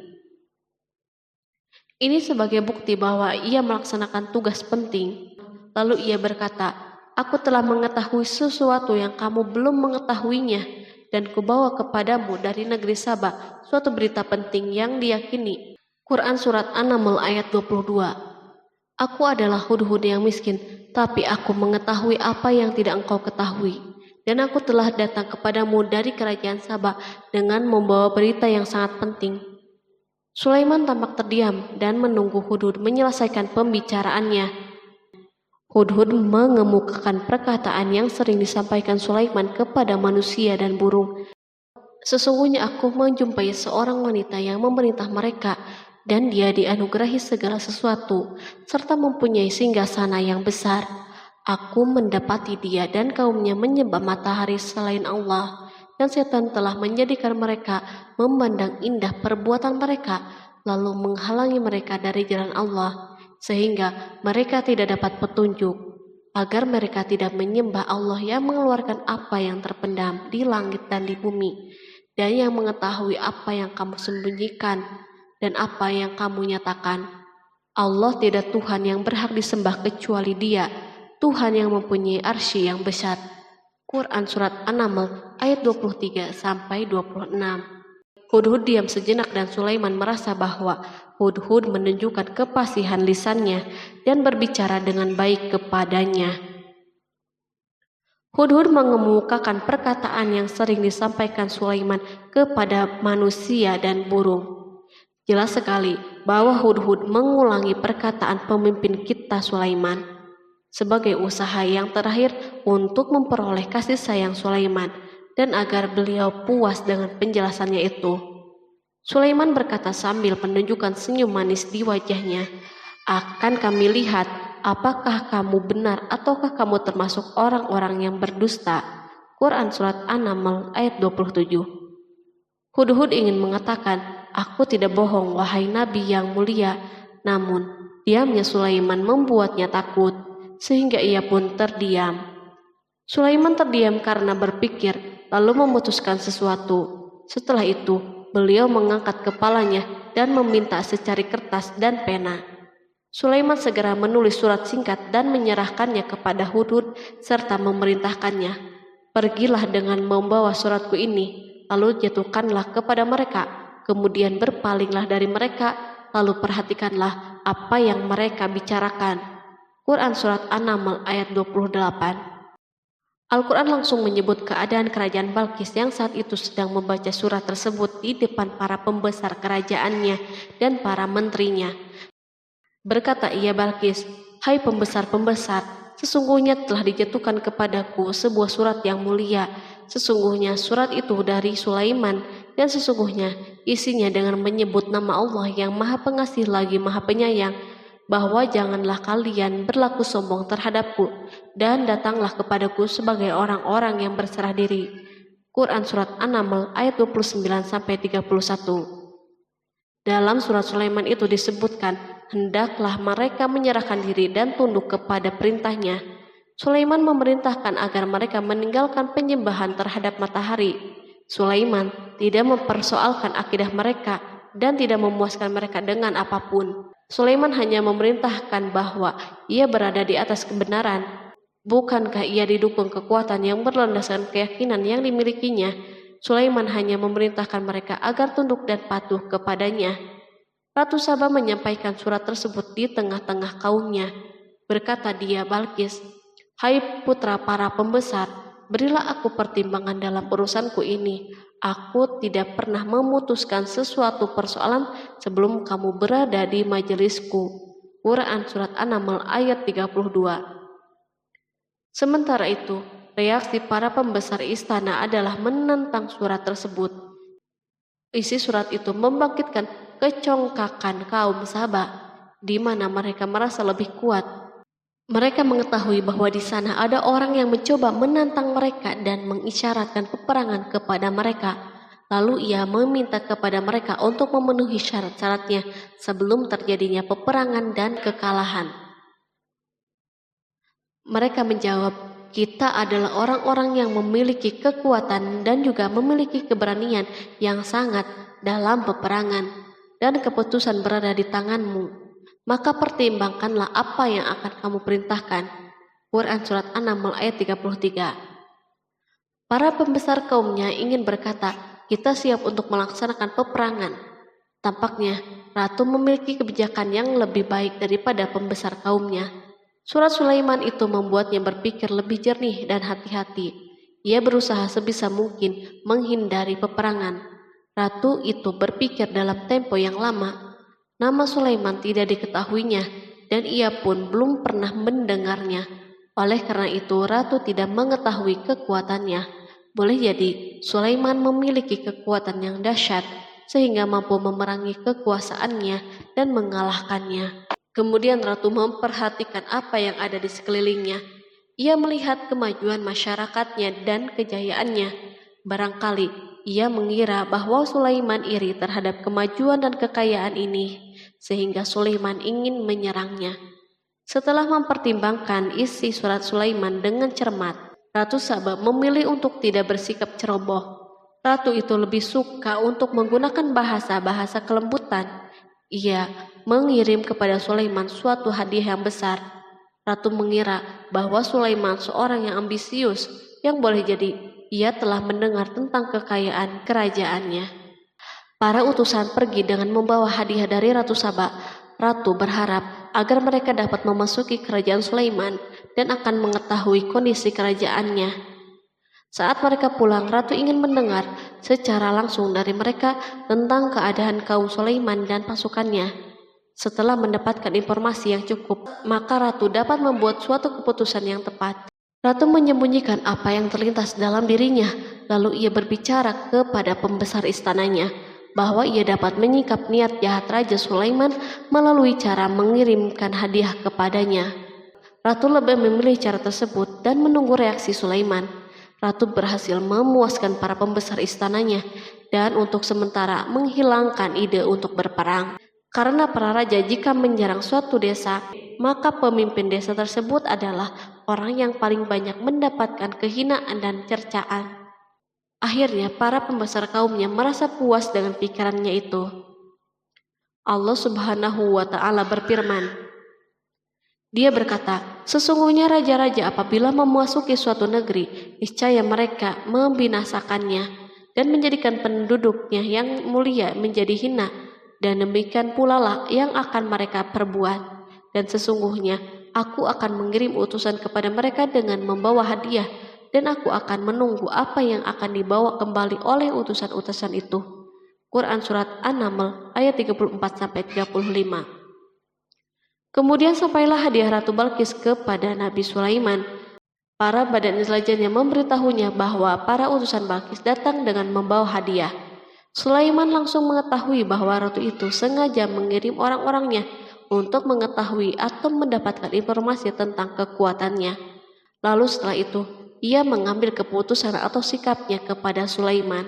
Ini sebagai bukti bahwa ia melaksanakan tugas penting. Lalu ia berkata, "Aku telah mengetahui sesuatu yang kamu belum mengetahuinya, dan kubawa kepadamu dari negeri Saba suatu berita penting yang diyakini." Quran Surat An-Naml ayat 22. Aku adalah Hudhud yang miskin, tapi aku mengetahui apa yang tidak engkau ketahui. Dan aku telah datang kepadamu dari kerajaan Saba dengan membawa berita yang sangat penting. Sulaiman tampak terdiam dan menunggu Hudhud menyelesaikan pembicaraannya. Hudhud mengemukakan perkataan yang sering disampaikan Sulaiman kepada manusia dan burung. Sesungguhnya aku menjumpai seorang wanita yang memerintah mereka, dan dia dianugerahi segala sesuatu, serta mempunyai singgasana yang besar. Aku mendapati dia dan kaumnya menyembah matahari selain Allah, dan setan telah menjadikan mereka memandang indah perbuatan mereka, lalu menghalangi mereka dari jalan Allah, sehingga mereka tidak dapat petunjuk, agar mereka tidak menyembah Allah yang mengeluarkan apa yang terpendam di langit dan di bumi, dan yang mengetahui apa yang kamu sembunyikan dan apa yang kamu nyatakan. Allah tidak Tuhan yang berhak disembah kecuali Dia, Tuhan yang mempunyai arsy yang besar. Quran Surat An-Naml ayat 23-26. Hudhud diam sejenak dan Sulaiman merasa bahwa Hudhud menunjukkan kefasihan lisannya dan berbicara dengan baik kepadanya. Hudhud mengemukakan perkataan yang sering disampaikan Sulaiman kepada manusia dan burung. Jelas sekali bahwa Hudhud mengulangi perkataan pemimpin kita Sulaiman sebagai usaha yang terakhir untuk memperoleh kasih sayang Sulaiman dan agar beliau puas dengan penjelasannya itu. Sulaiman berkata sambil menunjukkan senyum manis di wajahnya, "Akan kami lihat apakah kamu benar ataukah kamu termasuk orang-orang yang berdusta." Quran Surat An-Naml ayat 27. Hudhud ingin mengatakan, "Aku tidak bohong, wahai Nabi yang mulia." Namun, diamnya Sulaiman membuatnya takut, sehingga ia pun terdiam. Sulaiman terdiam karena berpikir, lalu memutuskan sesuatu. Setelah itu, beliau mengangkat kepalanya dan meminta secari kertas dan pena. Sulaiman segera menulis surat singkat dan menyerahkannya kepada Hudhud serta memerintahkannya, "Pergilah dengan membawa suratku ini, lalu jatuhkanlah kepada mereka. Kemudian berpalinglah dari mereka, lalu perhatikanlah apa yang mereka bicarakan." Quran Surat An-Naml ayat 28. Al-Quran langsung menyebut keadaan kerajaan Balqis yang saat itu sedang membaca surat tersebut di depan para pembesar kerajaannya dan para menterinya. Berkata ia Balqis, "Hai pembesar-pembesar, sesungguhnya telah dijatuhkan kepadaku sebuah surat yang mulia. Sesungguhnya surat itu dari Sulaiman, dan sesungguhnya isinya dengan menyebut nama Allah yang Maha Pengasih lagi Maha Penyayang, bahwa janganlah kalian berlaku sombong terhadapku, dan datanglah kepadaku sebagai orang-orang yang berserah diri." Quran Surat An-Naml ayat 29-31. Dalam surat Sulaiman itu disebutkan, hendaklah mereka menyerahkan diri dan tunduk kepada perintahnya. Sulaiman memerintahkan agar mereka meninggalkan penyembahan terhadap matahari. Sulaiman tidak mempersoalkan akidah mereka dan tidak memuaskan mereka dengan apapun. Sulaiman hanya memerintahkan bahwa ia berada di atas kebenaran. Bukankah ia didukung kekuatan yang berlandaskan keyakinan yang dimilikinya? Sulaiman hanya memerintahkan mereka agar tunduk dan patuh kepadanya. Ratu Saba menyampaikan surat tersebut di tengah-tengah kaumnya. Berkata dia, Balkis, "Hai putra para pembesar, berilah aku pertimbangan dalam urusanku ini. Aku tidak pernah memutuskan sesuatu persoalan sebelum kamu berada di majelisku." Quran Surat An-Naml ayat 32. Sementara itu, reaksi para pembesar istana adalah menentang surat tersebut. Isi surat itu membangkitkan kecongkakan kaum Saba, di mana mereka merasa lebih kuat. Mereka mengetahui bahwa di sana ada orang yang mencoba menantang mereka dan mengisyaratkan peperangan kepada mereka. Lalu ia meminta kepada mereka untuk memenuhi syarat-syaratnya sebelum terjadinya peperangan dan kekalahan. Mereka menjawab, "Kita adalah orang-orang yang memiliki kekuatan dan juga memiliki keberanian yang sangat dalam peperangan, dan keputusan berada di tanganmu. Maka pertimbangkanlah apa yang akan kamu perintahkan." Quran Surat An-Naml ayat 33. Para pembesar kaumnya ingin berkata, "Kita siap untuk melaksanakan peperangan." Tampaknya ratu memiliki kebijakan yang lebih baik daripada pembesar kaumnya. Surat Sulaiman itu membuatnya berpikir lebih jernih dan hati-hati. Ia berusaha sebisa mungkin menghindari peperangan. Ratu itu berpikir dalam tempo yang lama. Nama Sulaiman tidak diketahuinya, dan ia pun belum pernah mendengarnya. Oleh karena itu, ratu tidak mengetahui kekuatannya. Boleh jadi Sulaiman memiliki kekuatan yang dahsyat sehingga mampu memerangi kekuasaannya dan mengalahkannya. Kemudian ratu memperhatikan apa yang ada di sekelilingnya. Ia melihat kemajuan masyarakatnya dan kejayaannya. Barangkali ia mengira bahwa Sulaiman iri terhadap kemajuan dan kekayaan ini, sehingga Sulaiman ingin menyerangnya. Setelah mempertimbangkan isi surat Sulaiman dengan cermat, Ratu Saba memilih untuk tidak bersikap ceroboh. Ratu itu lebih suka untuk menggunakan bahasa-bahasa kelembutan. Ia mengirim kepada Sulaiman suatu hadiah yang besar. Ratu mengira bahwa Sulaiman seorang yang ambisius, yang boleh jadi ia telah mendengar tentang kekayaan kerajaannya. Para utusan pergi dengan membawa hadiah dari Ratu Saba. Ratu berharap agar mereka dapat memasuki kerajaan Sulaiman dan akan mengetahui kondisi kerajaannya. Saat mereka pulang, Ratu ingin mendengar secara langsung dari mereka tentang keadaan kaum Sulaiman dan pasukannya. Setelah mendapatkan informasi yang cukup, maka Ratu dapat membuat suatu keputusan yang tepat. Ratu menyembunyikan apa yang terlintas dalam dirinya, lalu ia berbicara kepada pembesar istananya bahwa ia dapat menyingkap niat jahat Raja Sulaiman melalui cara mengirimkan hadiah kepadanya. Ratu lebih memilih cara tersebut dan menunggu reaksi Sulaiman. Ratu berhasil memuaskan para pembesar istananya dan untuk sementara menghilangkan ide untuk berperang. Karena para raja jika menyerang suatu desa, maka pemimpin desa tersebut adalah orang yang paling banyak mendapatkan kehinaan dan cercaan. Akhirnya para pembesar kaumnya merasa puas dengan pikirannya itu. Allah Subhanahu wa Ta'ala berfirman, Dia berkata, "Sesungguhnya raja-raja apabila memasuki suatu negeri, niscaya mereka membinasakannya dan menjadikan penduduknya yang mulia menjadi hina, dan demikian pula lah yang akan mereka perbuat. Dan sesungguhnya aku akan mengirim utusan kepada mereka dengan membawa hadiah, dan aku akan menunggu apa yang akan dibawa kembali oleh utusan-utusan itu." Quran Surat An-Naml ayat 34-35. Kemudian sampailah hadiah Ratu Balkis kepada Nabi Sulaiman. Para badan intelijennya memberitahunya bahwa para utusan Balkis datang dengan membawa hadiah. Sulaiman langsung mengetahui bahwa ratu itu sengaja mengirim orang-orangnya untuk mengetahui atau mendapatkan informasi tentang kekuatannya. Lalu setelah itu, ia mengambil keputusan atau sikapnya kepada Sulaiman.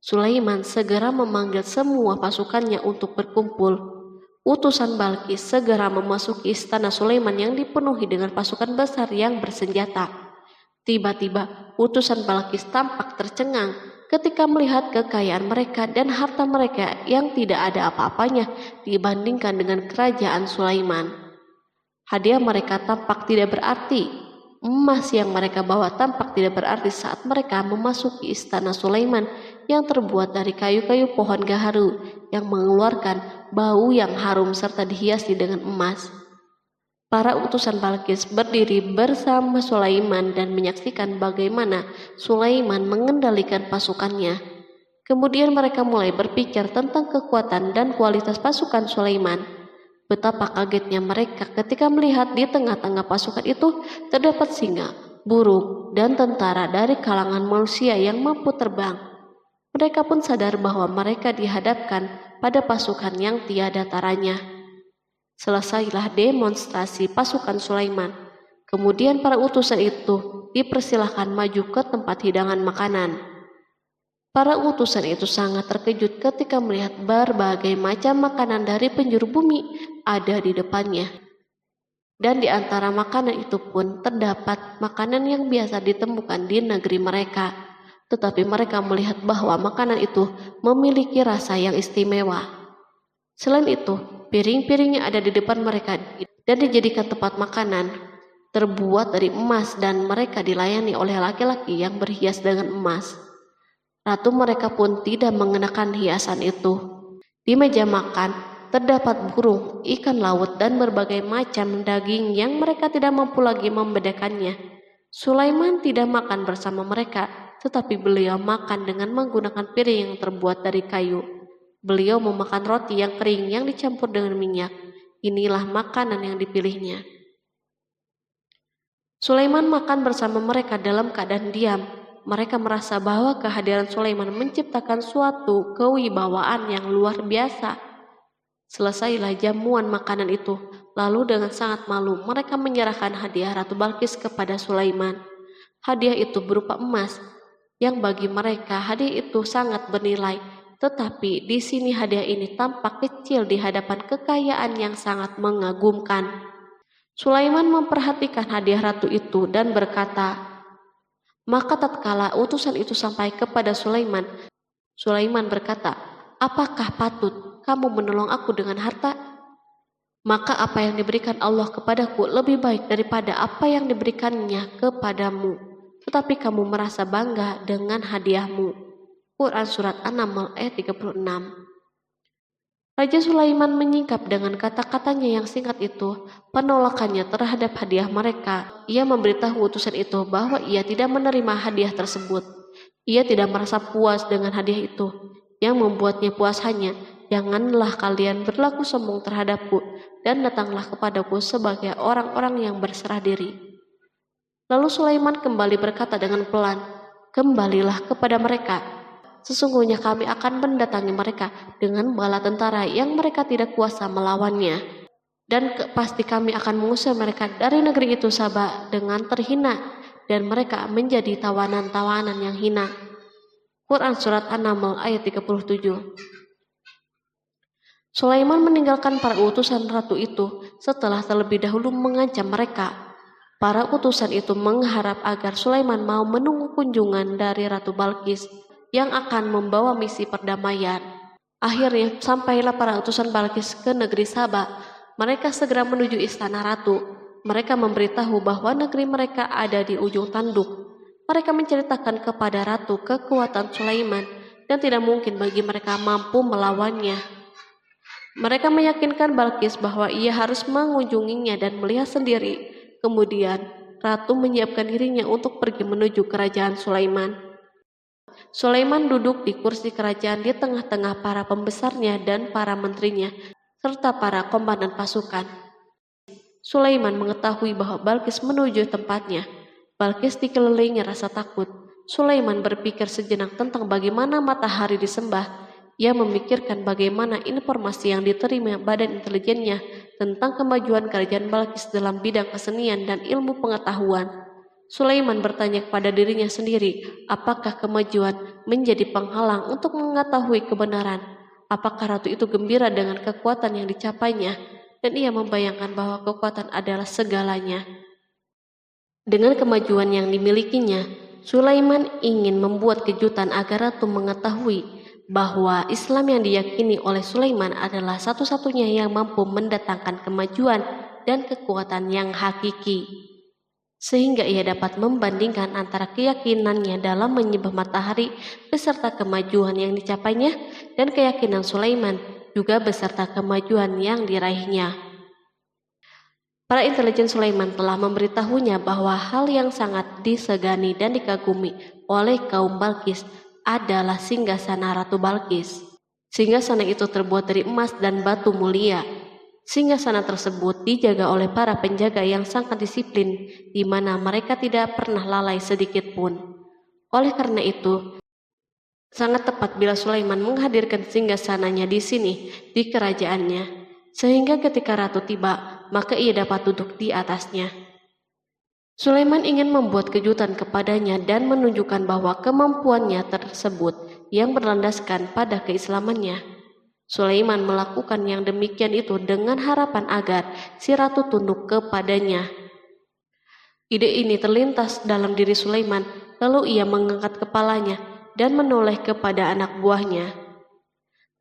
Sulaiman segera memanggil semua pasukannya untuk berkumpul. Utusan Balkis segera memasuki istana Sulaiman yang dipenuhi dengan pasukan besar yang bersenjata. Tiba-tiba, utusan Balkis tampak tercengang ketika melihat kekayaan mereka dan harta mereka yang tidak ada apa-apanya dibandingkan dengan kerajaan Sulaiman. Hadiah mereka tampak tidak berarti. Emas yang mereka bawa tampak tidak berarti saat mereka memasuki istana Sulaiman yang terbuat dari kayu-kayu pohon gaharu yang mengeluarkan bau yang harum serta dihiasi dengan emas. Para utusan Balkis berdiri bersama Sulaiman dan menyaksikan bagaimana Sulaiman mengendalikan pasukannya. Kemudian mereka mulai berpikir tentang kekuatan dan kualitas pasukan Sulaiman. Betapa kagetnya mereka ketika melihat di tengah-tengah pasukan itu terdapat singa, burung, dan tentara dari kalangan manusia yang mampu terbang. Mereka pun sadar bahwa mereka dihadapkan pada pasukan yang tiada taranya. Selesailah demonstrasi pasukan Sulaiman. Kemudian para utusan itu dipersilahkan maju ke tempat hidangan makanan. Para utusan itu sangat terkejut ketika melihat berbagai macam makanan dari penjuru bumi ada di depannya. Dan di antara makanan itu pun terdapat makanan yang biasa ditemukan di negeri mereka. Tetapi mereka melihat bahwa makanan itu memiliki rasa yang istimewa. Selain itu, piring-piring yang ada di depan mereka dan dijadikan tempat makanan terbuat dari emas dan mereka dilayani oleh laki-laki yang berhias dengan emas. Ratu mereka pun tidak mengenakan hiasan itu. Di meja makan terdapat burung, ikan laut, dan berbagai macam daging yang mereka tidak mampu lagi membedakannya. Sulaiman tidak makan bersama mereka, tetapi beliau makan dengan menggunakan piring yang terbuat dari kayu. Beliau memakan roti yang kering yang dicampur dengan minyak. Inilah makanan yang dipilihnya. Sulaiman makan bersama mereka dalam keadaan diam. Mereka merasa bahwa kehadiran Sulaiman menciptakan suatu kewibawaan yang luar biasa. Selesailah jamuan makanan itu. Lalu dengan sangat malu mereka menyerahkan hadiah Ratu Balkis kepada Sulaiman. Hadiah itu berupa emas, yang bagi mereka hadiah itu sangat bernilai. Tetapi di sini hadiah ini tampak kecil di hadapan kekayaan yang sangat mengagumkan. Sulaiman memperhatikan hadiah ratu itu dan berkata, maka tatkala utusan itu sampai kepada Sulaiman, Sulaiman berkata, apakah patut kamu menolong aku dengan harta? Maka apa yang diberikan Allah kepadaku lebih baik daripada apa yang diberikannya kepadamu. Tetapi kamu merasa bangga dengan hadiahmu. Quran Surat An-Naml ayat 36. Raja Sulaiman menyingkap dengan kata-katanya yang singkat itu penolakannya terhadap hadiah mereka. Ia memberitahu utusan itu bahwa ia tidak menerima hadiah tersebut. Ia tidak merasa puas dengan hadiah itu. Yang membuatnya puas hanya, janganlah kalian berlaku sombong terhadapku dan datanglah kepadaku sebagai orang-orang yang berserah diri. Lalu Sulaiman kembali berkata dengan pelan, kembalilah kepada mereka. Sesungguhnya kami akan mendatangi mereka dengan bala tentara yang mereka tidak kuasa melawannya. Dan pasti kami akan mengusir mereka dari negeri itu Saba dengan terhina dan mereka menjadi tawanan-tawanan yang hina. Quran Surat An-Naml ayat 37. Sulaiman meninggalkan para utusan ratu itu setelah terlebih dahulu mengancam mereka. Para utusan itu mengharap agar Sulaiman mau menunggu kunjungan dari Ratu Balkis yang akan membawa misi perdamaian. Akhirnya sampailah para utusan Balkis ke negeri Saba. Mereka segera menuju istana ratu. Mereka memberitahu bahwa negeri mereka ada di ujung tanduk. Mereka menceritakan kepada ratu kekuatan Sulaiman dan tidak mungkin bagi mereka mampu melawannya. Mereka meyakinkan Balkis bahwa ia harus mengunjunginya dan melihat sendiri. Kemudian ratu menyiapkan dirinya untuk pergi menuju kerajaan Sulaiman. Sulaiman duduk di kursi kerajaan di tengah-tengah para pembesarnya dan para menterinya, serta para komandan pasukan. Sulaiman mengetahui bahwa Balkis menuju tempatnya. Balkis dikelilingi rasa takut. Sulaiman berpikir sejenak tentang bagaimana matahari disembah. Ia memikirkan bagaimana informasi yang diterima badan intelijennya tentang kemajuan kerajaan Balkis dalam bidang kesenian dan ilmu pengetahuan. Sulaiman bertanya kepada dirinya sendiri, apakah kemajuan menjadi penghalang untuk mengetahui kebenaran? Apakah ratu itu gembira dengan kekuatan yang dicapainya? Dan ia membayangkan bahwa kekuatan adalah segalanya. Dengan kemajuan yang dimilikinya, Sulaiman ingin membuat kejutan agar ratu mengetahui bahwa Islam yang diyakini oleh Sulaiman adalah satu-satunya yang mampu mendatangkan kemajuan dan kekuatan yang hakiki. sehingga ia dapat membandingkan antara keyakinannya dalam menyembah matahari beserta kemajuan yang dicapainya dan keyakinan Sulaiman juga beserta kemajuan yang diraihnya. Para intelijen Sulaiman telah memberitahunya bahwa hal yang sangat disegani dan dikagumi oleh kaum Balkis adalah singgasana Ratu Balkis. Singgasana itu terbuat dari emas dan batu mulia. Singgasana tersebut dijaga oleh para penjaga yang sangat disiplin, di mana mereka tidak pernah lalai sedikit pun. Oleh karena itu, sangat tepat bila Sulaiman menghadirkan singgasananya di sini, di kerajaannya, sehingga ketika ratu tiba, maka ia dapat duduk di atasnya. Sulaiman ingin membuat kejutan kepadanya dan menunjukkan bahwa kemampuannya tersebut yang berlandaskan pada keislamannya. Sulaiman melakukan yang demikian itu dengan harapan agar si ratu tunduk kepadanya. Ide ini terlintas dalam diri Sulaiman, lalu ia mengangkat kepalanya dan menoleh kepada anak buahnya.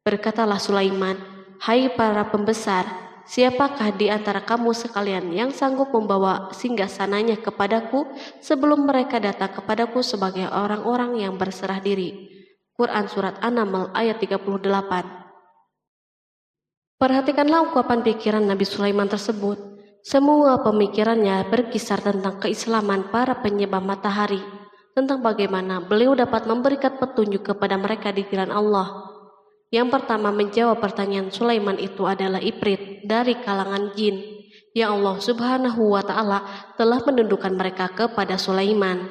Berkatalah Sulaiman, "Hai para pembesar, siapakah di antara kamu sekalian yang sanggup membawa singgasananya kepadaku sebelum mereka datang kepadaku sebagai orang-orang yang berserah diri?" Quran Surat An-Naml ayat 38. Perhatikanlah ungkapan pikiran Nabi Sulaiman tersebut. Semua pemikirannya berkisar tentang keislaman para penyembah matahari, tentang bagaimana beliau dapat memberikan petunjuk kepada mereka di jalan Allah. Yang pertama menjawab pertanyaan Sulaiman itu adalah Ifrit dari kalangan jin, yang Allah Subhanahu wa Ta'ala telah menundukkan mereka kepada Sulaiman.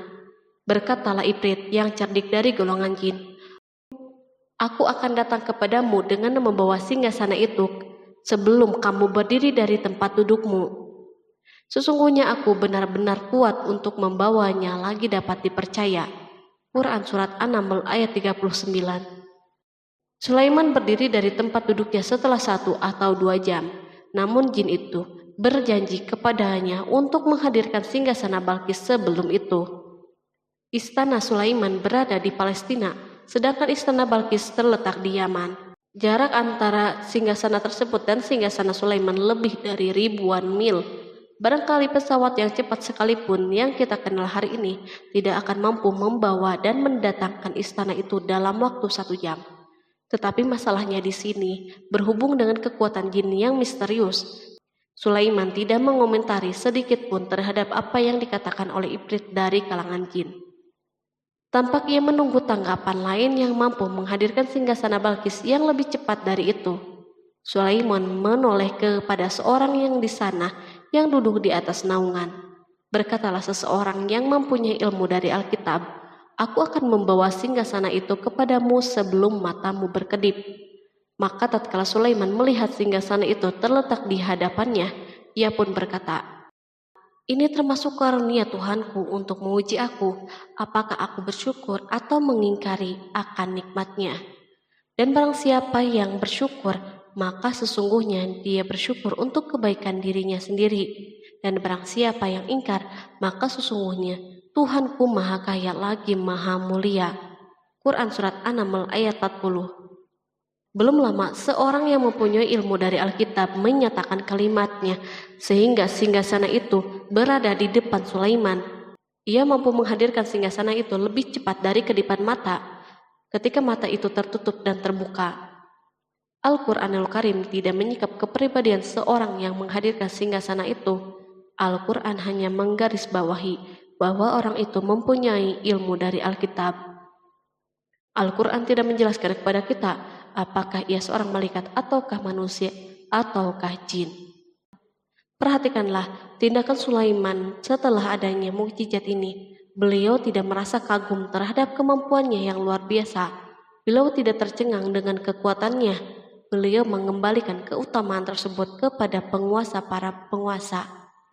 Berkatalah Ifrit yang cerdik dari golongan jin, "Aku akan datang kepadamu dengan membawa singgasana itu sebelum kamu berdiri dari tempat dudukmu. Sesungguhnya aku benar-benar kuat untuk membawanya lagi dapat dipercaya." Quran Surat An-Naml ayat 39. Sulaiman berdiri dari tempat duduknya setelah 1 atau 2 jam. Namun jin itu berjanji kepadanya untuk menghadirkan singgasana Balkis sebelum itu. Istana Sulaiman berada di Palestina, sedangkan istana Balkis terletak di Yaman. Jarak antara singgasana tersebut dan singgasana Sulaiman lebih dari ribuan mil. Barangkali pesawat yang cepat sekalipun yang kita kenal hari ini tidak akan mampu membawa dan mendatangkan istana itu dalam waktu 1 jam. Tetapi masalahnya di sini berhubung dengan kekuatan jin yang misterius. Sulaiman tidak mengomentari sedikit pun terhadap apa yang dikatakan oleh Ifrit dari kalangan jin. Tampak ia menunggu tanggapan lain yang mampu menghadirkan singgasana Balkis yang lebih cepat dari itu. Sulaiman menoleh kepada seorang yang di sana yang duduk di atas naungan. Berkatalah seseorang yang mempunyai ilmu dari Alkitab, "Aku akan membawa singgasana itu kepadamu sebelum matamu berkedip." Maka tatkala Sulaiman melihat singgasana itu terletak di hadapannya, ia pun berkata, "Ini termasuk karunia Tuhanku untuk menguji aku, apakah aku bersyukur atau mengingkari akan nikmatnya. Dan barang siapa yang bersyukur, maka sesungguhnya dia bersyukur untuk kebaikan dirinya sendiri. Dan barang siapa yang ingkar, maka sesungguhnya Tuhanku maha kaya lagi maha mulia." Quran Surat An-Naml ayat 40. Belum lama, seorang yang mempunyai ilmu dari Alkitab menyatakan kalimatnya, sehingga singgasana itu berada di depan Sulaiman. Ia mampu menghadirkan singgasana itu lebih cepat dari kedipan mata, ketika mata itu tertutup dan terbuka. Al-Quranul Karim tidak menyikap kepribadian seorang yang menghadirkan singgasana itu. Al-Quran hanya menggarisbawahi bahwa orang itu mempunyai ilmu dari Alkitab. Al-Quran tidak menjelaskan kepada kita apakah ia seorang malaikat ataukah manusia ataukah jin. Perhatikanlah tindakan Sulaiman setelah adanya mukjizat ini. Beliau tidak merasa kagum terhadap kemampuannya yang luar biasa. Beliau tidak tercengang dengan kekuatannya. Beliau mengembalikan keutamaan tersebut kepada penguasa para penguasa,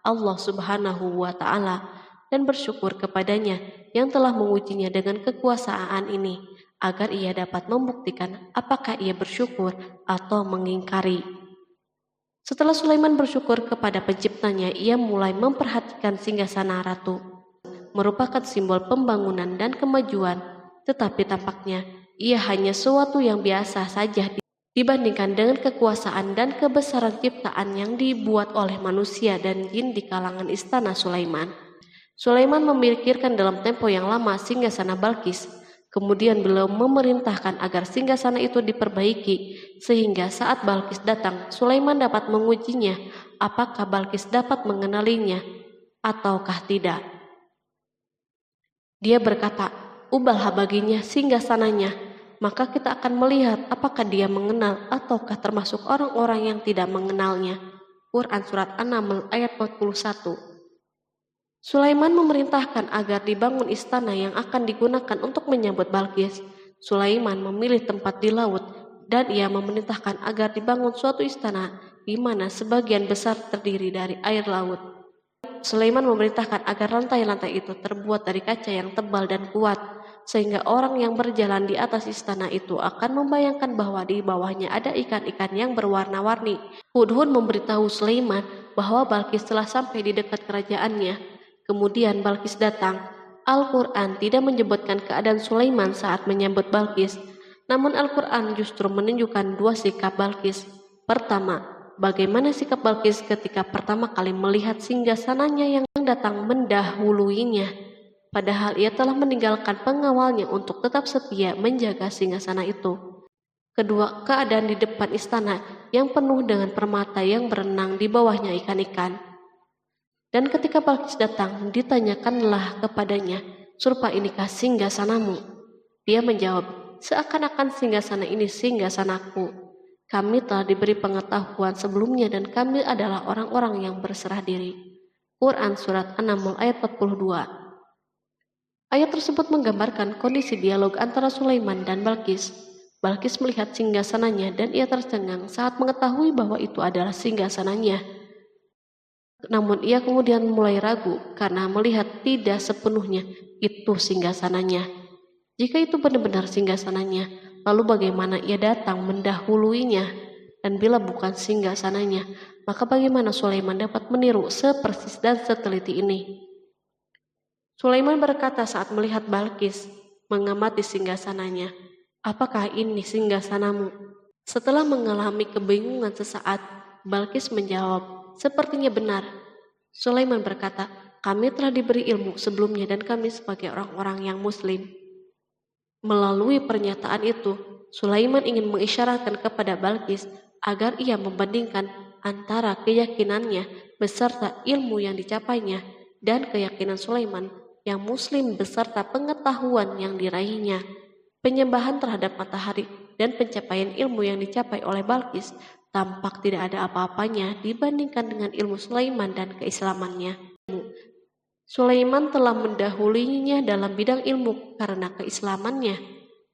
Allah Subhanahu wa Ta'ala, dan bersyukur kepadanya yang telah mengujinya dengan kekuasaan ini, agar ia dapat membuktikan apakah ia bersyukur atau mengingkari. Setelah Sulaiman bersyukur kepada penciptanya, ia mulai memperhatikan singgasana ratu. Merupakan simbol pembangunan dan kemajuan, tetapi tampaknya ia hanya sesuatu yang biasa saja dibandingkan dengan kekuasaan dan kebesaran ciptaan yang dibuat oleh manusia dan jin di kalangan istana Sulaiman. Sulaiman memikirkan dalam tempo yang lama singgasana Balkis. Kemudian beliau memerintahkan agar singgasana itu diperbaiki, sehingga saat Balkis datang, Sulaiman dapat mengujinya apakah Balkis dapat mengenalinya ataukah tidak. Dia berkata, "Ubahlah baginya singgasananya, maka kita akan melihat apakah dia mengenal ataukah termasuk orang-orang yang tidak mengenalnya." Quran Surat An-Naml ayat 41. Sulaiman memerintahkan agar dibangun istana yang akan digunakan untuk menyambut Balkis. Sulaiman memilih tempat di laut dan ia memerintahkan agar dibangun suatu istana di mana sebagian besar terdiri dari air laut. Sulaiman memerintahkan agar lantai-lantai itu terbuat dari kaca yang tebal dan kuat, sehingga orang yang berjalan di atas istana itu akan membayangkan bahwa di bawahnya ada ikan-ikan yang berwarna-warni. Hudhud memberitahu Sulaiman bahwa Balkis telah sampai di dekat kerajaannya. Kemudian Balkis datang. Al-Quran tidak menyebutkan keadaan Sulaiman saat menyambut Balkis, namun Al-Quran justru menunjukkan dua sikap Balkis. Pertama, bagaimana sikap Balkis ketika pertama kali melihat singgasananya yang datang mendahuluinya, padahal ia telah meninggalkan pengawalnya untuk tetap setia menjaga singgasana itu. Kedua, keadaan di depan istana yang penuh dengan permata yang berenang di bawahnya ikan-ikan. Dan ketika Balkis datang, ditanyakanlah kepadanya, "Serupa inikah singgasanamu?" Dia menjawab, "Seakan-akan singgasana ini singgasanaku. Kami telah diberi pengetahuan sebelumnya dan kami adalah orang-orang yang berserah diri." Quran Surat An-Naml ayat 42. Ayat tersebut menggambarkan kondisi dialog antara Sulaiman dan Balkis. Balkis melihat singgasananya dan ia tercengang saat mengetahui bahwa itu adalah singgasananya. Namun ia kemudian mulai ragu karena melihat tidak sepenuhnya itu singgasananya. Jika itu benar-benar singgasananya, lalu bagaimana ia datang mendahuluinya? Dan bila bukan singgasananya, maka bagaimana Sulaiman dapat meniru sepersis dan seteliti ini? Sulaiman berkata saat melihat Balkis mengamati singgasananya, "Apakah ini singgasanamu?" Setelah mengalami kebingungan sesaat, Balkis menjawab, "Sepertinya benar." Sulaiman berkata, "Kami telah diberi ilmu sebelumnya dan kami sebagai orang-orang yang muslim." Melalui pernyataan itu, Sulaiman ingin mengisyaratkan kepada Balkis agar ia membandingkan antara keyakinannya beserta ilmu yang dicapainya dan keyakinan Sulaiman yang muslim beserta pengetahuan yang diraihnya. Penyembahan terhadap matahari dan pencapaian ilmu yang dicapai oleh Balkis tampak tidak ada apa-apanya dibandingkan dengan ilmu Sulaiman dan keislamannya. Sulaiman telah mendahulinya dalam bidang ilmu karena keislamannya.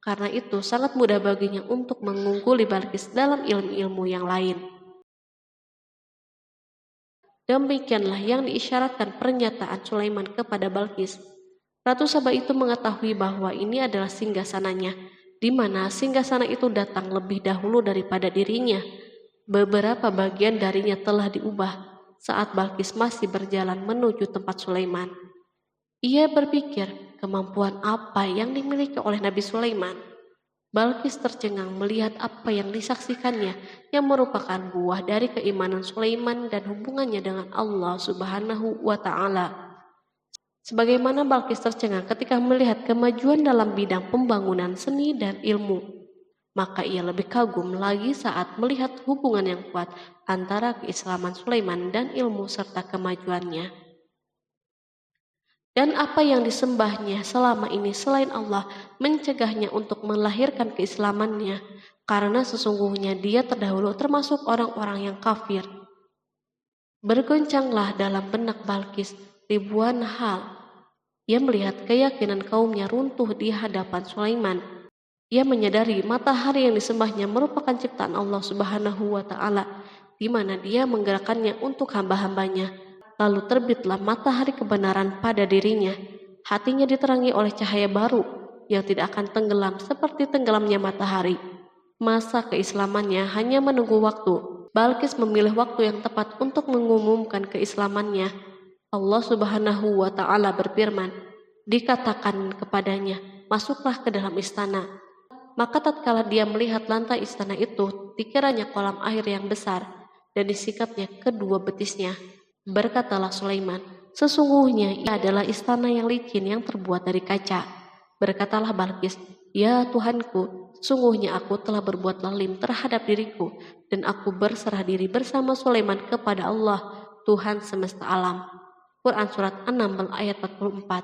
Karena itu sangat mudah baginya untuk mengungguli Balkis dalam ilmu-ilmu yang lain. Demikianlah yang diisyaratkan pernyataan Sulaiman kepada Balkis. Ratu Saba itu mengetahui bahwa ini adalah singgasananya, di mana singgasana itu datang lebih dahulu daripada dirinya. Beberapa bagian darinya telah diubah saat Balkis masih berjalan menuju tempat Sulaiman. Ia berpikir kemampuan apa yang dimiliki oleh Nabi Sulaiman. Balkis tercengang melihat apa yang disaksikannya yang merupakan buah dari keimanan Sulaiman dan hubungannya dengan Allah Subhanahu wa Ta'ala. Sebagaimana Balkis tercengang ketika melihat kemajuan dalam bidang pembangunan seni dan ilmu, maka ia lebih kagum lagi saat melihat hubungan yang kuat antara keislaman Sulaiman dan ilmu serta kemajuannya. Dan apa yang disembahnya selama ini selain Allah mencegahnya untuk melahirkan keislamannya, karena sesungguhnya dia terdahulu termasuk orang-orang yang kafir. Bergoncanglah dalam benak Balkis ribuan hal. Ia melihat keyakinan kaumnya runtuh di hadapan Sulaiman. Ia menyadari matahari yang disembahnya merupakan ciptaan Allah Subhanahu wa Ta'ala, di mana dia menggerakkannya untuk hamba-hambanya. Lalu terbitlah matahari kebenaran pada dirinya. Hatinya diterangi oleh cahaya baru yang tidak akan tenggelam seperti tenggelamnya matahari. Masa keislamannya hanya menunggu waktu. Balkis memilih waktu yang tepat untuk mengumumkan keislamannya. Allah Subhanahu wa Ta'ala berfirman, dikatakan kepadanya, "Masuklah ke dalam istana." Maka tatkala dia melihat lantai istana itu, dikiranya kolam air yang besar dan disikapnya kedua betisnya. Berkatalah Sulaiman, Sesungguhnya ia adalah istana yang licin yang terbuat dari kaca. Berkatalah Balqis, "Ya Tuhanku, sesungguhnya aku telah berbuat zalim terhadap diriku, dan aku berserah diri bersama Sulaiman kepada Allah, Tuhan semesta alam." Quran Surat 6 ayat 44.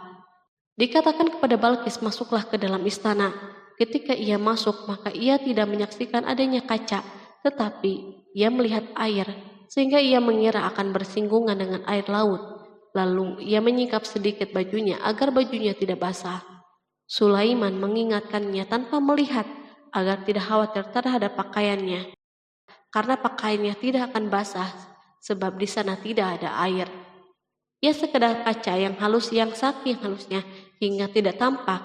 Dikatakan kepada Balqis, masuklah ke dalam istana. Ketika ia masuk, maka ia tidak menyaksikan adanya kaca, tetapi ia melihat air, sehingga ia mengira akan bersinggungan dengan air laut. Lalu ia menyingkap sedikit bajunya agar bajunya tidak basah. Sulaiman mengingatkannya tanpa melihat agar tidak khawatir terhadap pakaiannya, karena pakaiannya tidak akan basah sebab di sana tidak ada air. Ia sekedar kaca yang halus yang saking halusnya hingga tidak tampak.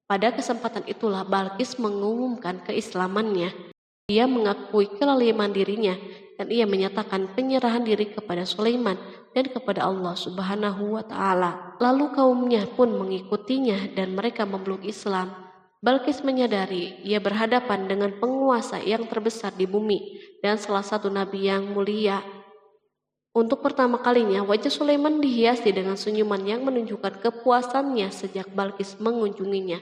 Pada kesempatan itulah Balqis mengumumkan keislamannya. Ia mengakui kelaliman dirinya dan ia menyatakan penyerahan diri kepada Sulaiman dan kepada Allah Subhanahu wa Ta'ala. Lalu kaumnya pun mengikutinya dan mereka memeluk Islam. Balqis menyadari ia berhadapan dengan penguasa yang terbesar di bumi dan salah satu nabi yang mulia. Untuk pertama kalinya wajah Sulaiman dihiasi dengan senyuman yang menunjukkan kepuasannya sejak Balqis mengunjunginya.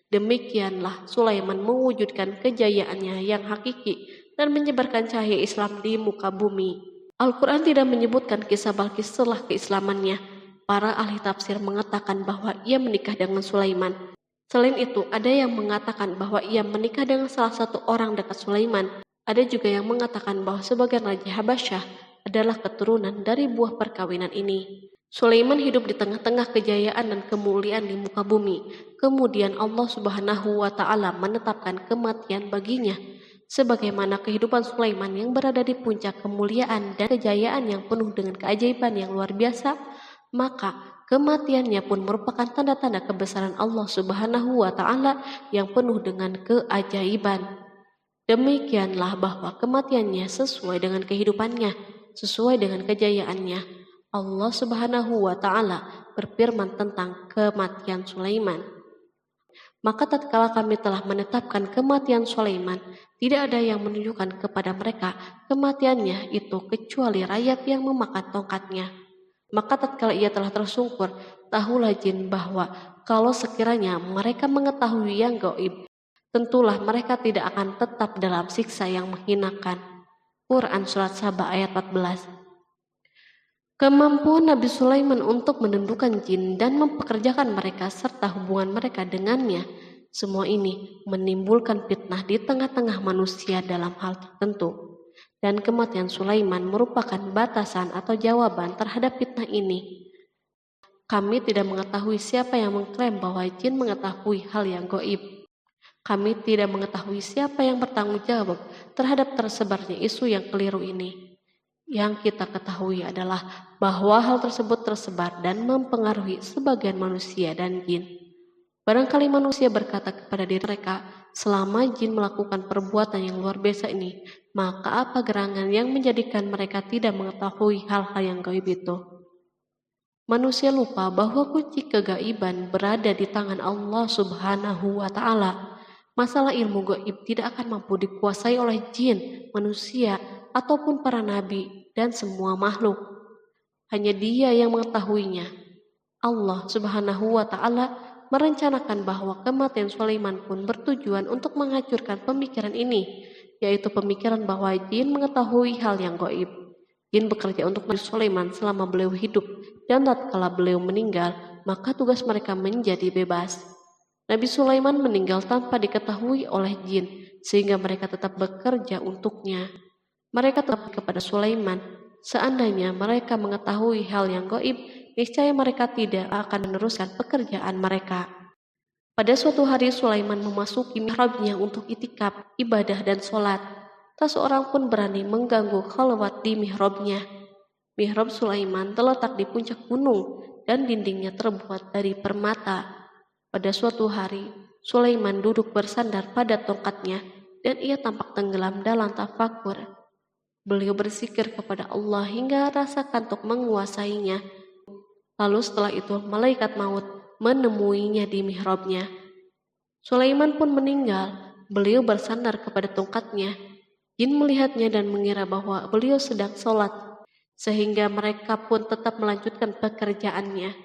Demikianlah Sulaiman mewujudkan kejayaannya yang hakiki dan menyebarkan cahaya Islam di muka bumi. Al-Quran tidak menyebutkan kisah Balqis setelah keislamannya. Para ahli tafsir mengatakan bahwa ia menikah dengan Sulaiman. Selain itu, ada yang mengatakan bahwa ia menikah dengan salah satu orang dekat Sulaiman. Ada juga yang mengatakan bahwa sebagian Raja Habasyah adalah keturunan dari buah perkawinan ini. Sulaiman hidup di tengah-tengah kejayaan dan kemuliaan di muka bumi. Kemudian Allah Subhanahu wa Ta'ala menetapkan kematian baginya. Sebagaimana kehidupan Sulaiman yang berada di puncak kemuliaan dan kejayaan yang penuh dengan keajaiban yang luar biasa, maka kematiannya pun merupakan tanda-tanda kebesaran Allah Subhanahu wa Ta'ala yang penuh dengan keajaiban. Demikianlah bahwa kematiannya sesuai dengan kehidupannya, sesuai dengan kejayaannya. Allah Subhanahu wa Ta'ala berfirman tentang kematian Sulaiman. Maka tatkala kami telah menetapkan kematian Sulaiman, tidak ada yang menunjukkan kepada mereka kematiannya itu kecuali rayap yang memakan tongkatnya. Maka tatkala ia telah tersungkur, tahulah jin bahwa kalau sekiranya mereka mengetahui yang gaib, tentulah mereka tidak akan tetap dalam siksa yang menghinakan. Quran Surat Saba ayat 14. Kemampuan Nabi Sulaiman untuk menundukkan jin dan mempekerjakan mereka serta hubungan mereka dengannya, semua ini menimbulkan fitnah di tengah-tengah manusia dalam hal tertentu. Dan kematian Sulaiman merupakan batasan atau jawaban terhadap fitnah ini. Kami tidak mengetahui siapa yang mengklaim bahwa jin mengetahui hal yang gaib. Kami tidak mengetahui siapa yang bertanggung jawab terhadap tersebarnya isu yang keliru ini. Yang kita ketahui adalah bahwa hal tersebut tersebar dan mempengaruhi sebagian manusia dan jin. Barangkali manusia berkata kepada diri mereka, selama jin melakukan perbuatan yang luar biasa ini, maka apa gerangan yang menjadikan mereka tidak mengetahui hal-hal yang gaib itu? Manusia lupa bahwa kunci kegaiban berada di tangan Allah Subhanahu wa Ta'ala. Masalah ilmu gaib tidak akan mampu dikuasai oleh jin, manusia, ataupun para nabi dan semua makhluk. Hanya Dia yang mengetahuinya. Allah Subhanahu wa Ta'ala merencanakan bahwa kematian Sulaiman pun bertujuan untuk menghancurkan pemikiran ini, yaitu pemikiran bahwa jin mengetahui hal yang gaib. Jin bekerja untuk Nabi Sulaiman selama beliau hidup, dan tatkala beliau meninggal, maka tugas mereka menjadi bebas. Nabi Sulaiman meninggal tanpa diketahui oleh jin, sehingga mereka tetap bekerja untuknya. Mereka tetap kepada Sulaiman. Seandainya mereka mengetahui hal yang gaib, niscaya mereka tidak akan meneruskan pekerjaan mereka. Pada suatu hari Sulaiman memasuki mihrabnya untuk itikaf, ibadah dan sholat. Tak seorang pun berani mengganggu khalwat di mihrabnya. Mihrab Sulaiman terletak di puncak gunung dan dindingnya terbuat dari permata. Pada suatu hari, Sulaiman duduk bersandar pada tongkatnya dan ia tampak tenggelam dalam tafakur. Beliau berzikir kepada Allah hingga rasa kantuk menguasainya. Lalu setelah itu malaikat maut menemuinya di mihrabnya. Sulaiman pun meninggal. Beliau bersandar kepada tongkatnya. Jin melihatnya dan mengira bahwa beliau sedang sholat. sehingga mereka pun tetap melanjutkan pekerjaannya.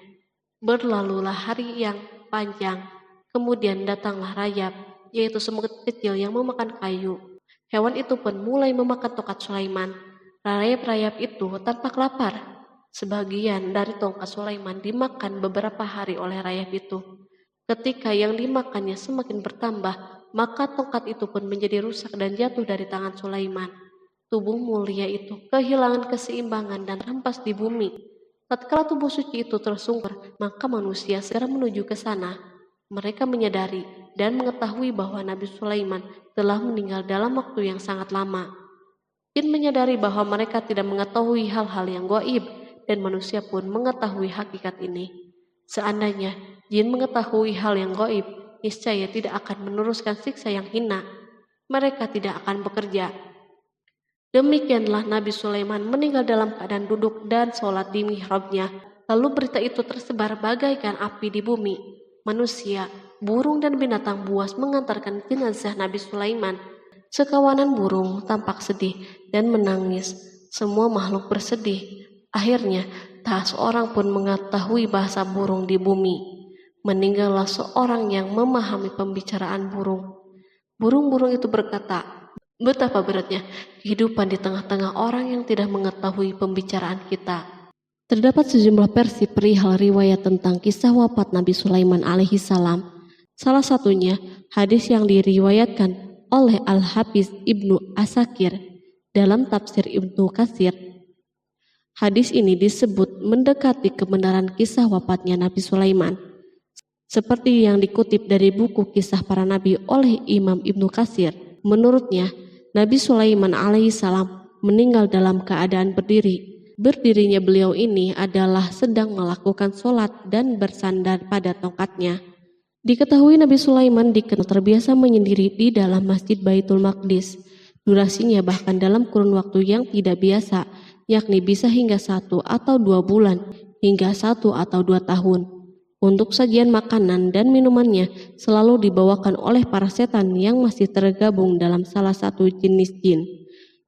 Berlalulah hari yang panjang, kemudian datanglah rayap, yaitu semut kecil yang memakan kayu. Hewan itu pun mulai memakan tongkat Sulaiman. Rayap-rayap itu tampak lapar. Sebagian dari tongkat Sulaiman dimakan beberapa hari oleh rayap itu. Ketika yang dimakannya semakin bertambah, maka tongkat itu pun menjadi rusak dan jatuh dari tangan Sulaiman. Tubuh mulia itu kehilangan keseimbangan dan terhempas di bumi. Tatkala tubuh suci itu tersungkur, maka manusia segera menuju ke sana. Mereka menyadari dan mengetahui bahwa Nabi Sulaiman telah meninggal dalam waktu yang sangat lama. Jin menyadari bahwa mereka tidak mengetahui hal-hal yang gaib, dan manusia pun mengetahui hakikat ini. Seandainya jin mengetahui hal yang gaib, niscaya tidak akan meneruskan siksa yang hina. Mereka tidak akan bekerja. Demikianlah Nabi Sulaiman meninggal dalam keadaan duduk dan sholat di mihrabnya. Lalu berita itu tersebar bagaikan api di bumi. Manusia, burung dan binatang buas mengantarkan jenazah Nabi Sulaiman. Sekawanan burung tampak sedih dan menangis. Semua makhluk bersedih. Akhirnya, tak seorang pun mengetahui bahasa burung di bumi. Meninggallah seorang yang memahami pembicaraan burung. Burung-burung itu berkata, "Betapa beratnya kehidupan di tengah-tengah orang yang tidak mengetahui pembicaraan kita." Terdapat sejumlah versi perihal riwayat tentang kisah wafat Nabi Sulaiman alaihi salam. Salah satunya hadis yang diriwayatkan oleh Al-Hafiz Ibnu Asakir dalam tafsir Ibnu Katsir. Hadis ini disebut mendekati kebenaran kisah wafatnya Nabi Sulaiman. Seperti yang dikutip dari buku Kisah Para Nabi oleh Imam Ibnu Katsir. Menurutnya, Nabi Sulaiman alaihissalam meninggal dalam keadaan berdiri. Berdirinya beliau ini adalah sedang melakukan sholat dan bersandar pada tongkatnya. Diketahui Nabi Sulaiman dikenal terbiasa menyendiri di dalam Masjid Baitul Maqdis. Durasinya bahkan dalam kurun waktu yang tidak biasa, yakni bisa hingga 1 atau 2 bulan, hingga 1 atau 2 tahun. Untuk sajian makanan dan minumannya selalu dibawakan oleh para setan yang masih tergabung dalam salah satu jenis jin.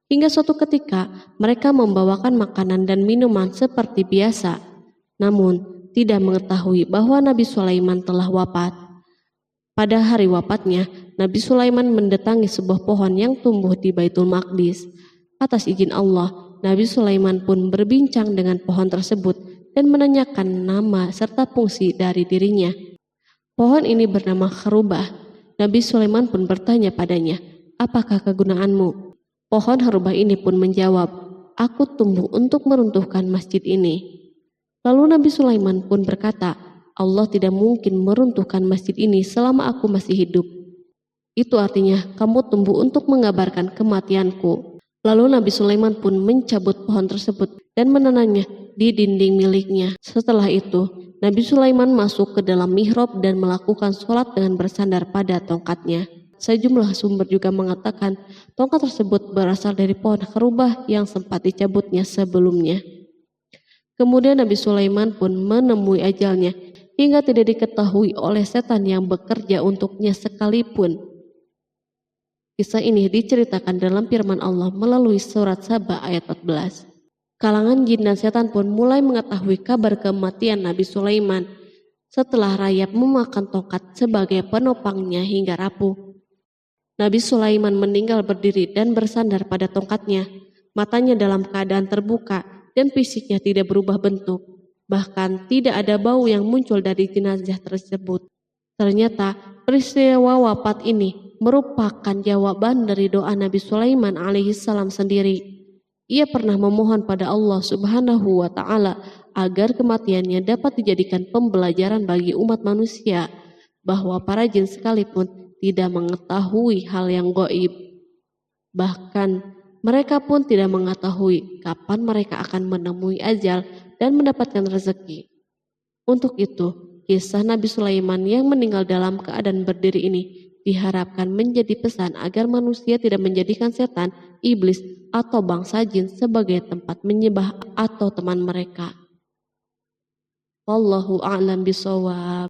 Hingga suatu ketika mereka membawakan makanan dan minuman seperti biasa, namun tidak mengetahui bahwa Nabi Sulaiman telah wafat. Pada hari wafatnya, Nabi Sulaiman mendatangi sebuah pohon yang tumbuh di Baitul Maqdis. Atas izin Allah, Nabi Sulaiman pun berbincang dengan pohon tersebut dan menanyakan nama serta fungsi dari dirinya. Pohon ini bernama Kharubah. Nabi Sulaiman pun bertanya padanya, "Apakah kegunaanmu?" Pohon Kharubah ini pun menjawab, "Aku tumbuh untuk meruntuhkan masjid ini." Lalu Nabi Sulaiman pun berkata, "Allah tidak mungkin meruntuhkan masjid ini selama aku masih hidup. Itu artinya kamu tumbuh untuk mengabarkan kematianku." Lalu Nabi Sulaiman pun mencabut pohon tersebut dan menanamnya di dinding miliknya. Setelah itu, Nabi Sulaiman masuk ke dalam mihrab dan melakukan sholat dengan bersandar pada tongkatnya. Sejumlah sumber juga mengatakan tongkat tersebut berasal dari pohon Kharubah yang sempat dicabutnya sebelumnya. Kemudian Nabi Sulaiman pun menemui ajalnya hingga tidak diketahui oleh setan yang bekerja untuknya sekalipun. Kisah ini diceritakan dalam firman Allah melalui surat Saba ayat 14. Kalangan jin dan setan pun mulai mengetahui kabar kematian Nabi Sulaiman setelah rayap memakan tongkat sebagai penopangnya hingga rapuh. Nabi Sulaiman meninggal berdiri dan bersandar pada tongkatnya. Matanya dalam keadaan terbuka dan fisiknya tidak berubah bentuk. Bahkan tidak ada bau yang muncul dari jenazah tersebut. Ternyata peristiwa wafat ini merupakan jawaban dari doa Nabi Sulaiman alaihissalam sendiri. Ia pernah memohon pada Allah Subhanahu wa Ta'ala agar kematiannya dapat dijadikan pembelajaran bagi umat manusia, bahwa para jin sekalipun tidak mengetahui hal yang gaib. Bahkan mereka pun tidak mengetahui kapan mereka akan menemui ajal dan mendapatkan rezeki. Untuk itu, kisah Nabi Sulaiman yang meninggal dalam keadaan berdiri ini diharapkan menjadi pesan agar manusia tidak menjadikan setan, iblis, atau bangsa jin sebagai tempat menyembah atau teman mereka. Wallahu a'lam bishawab.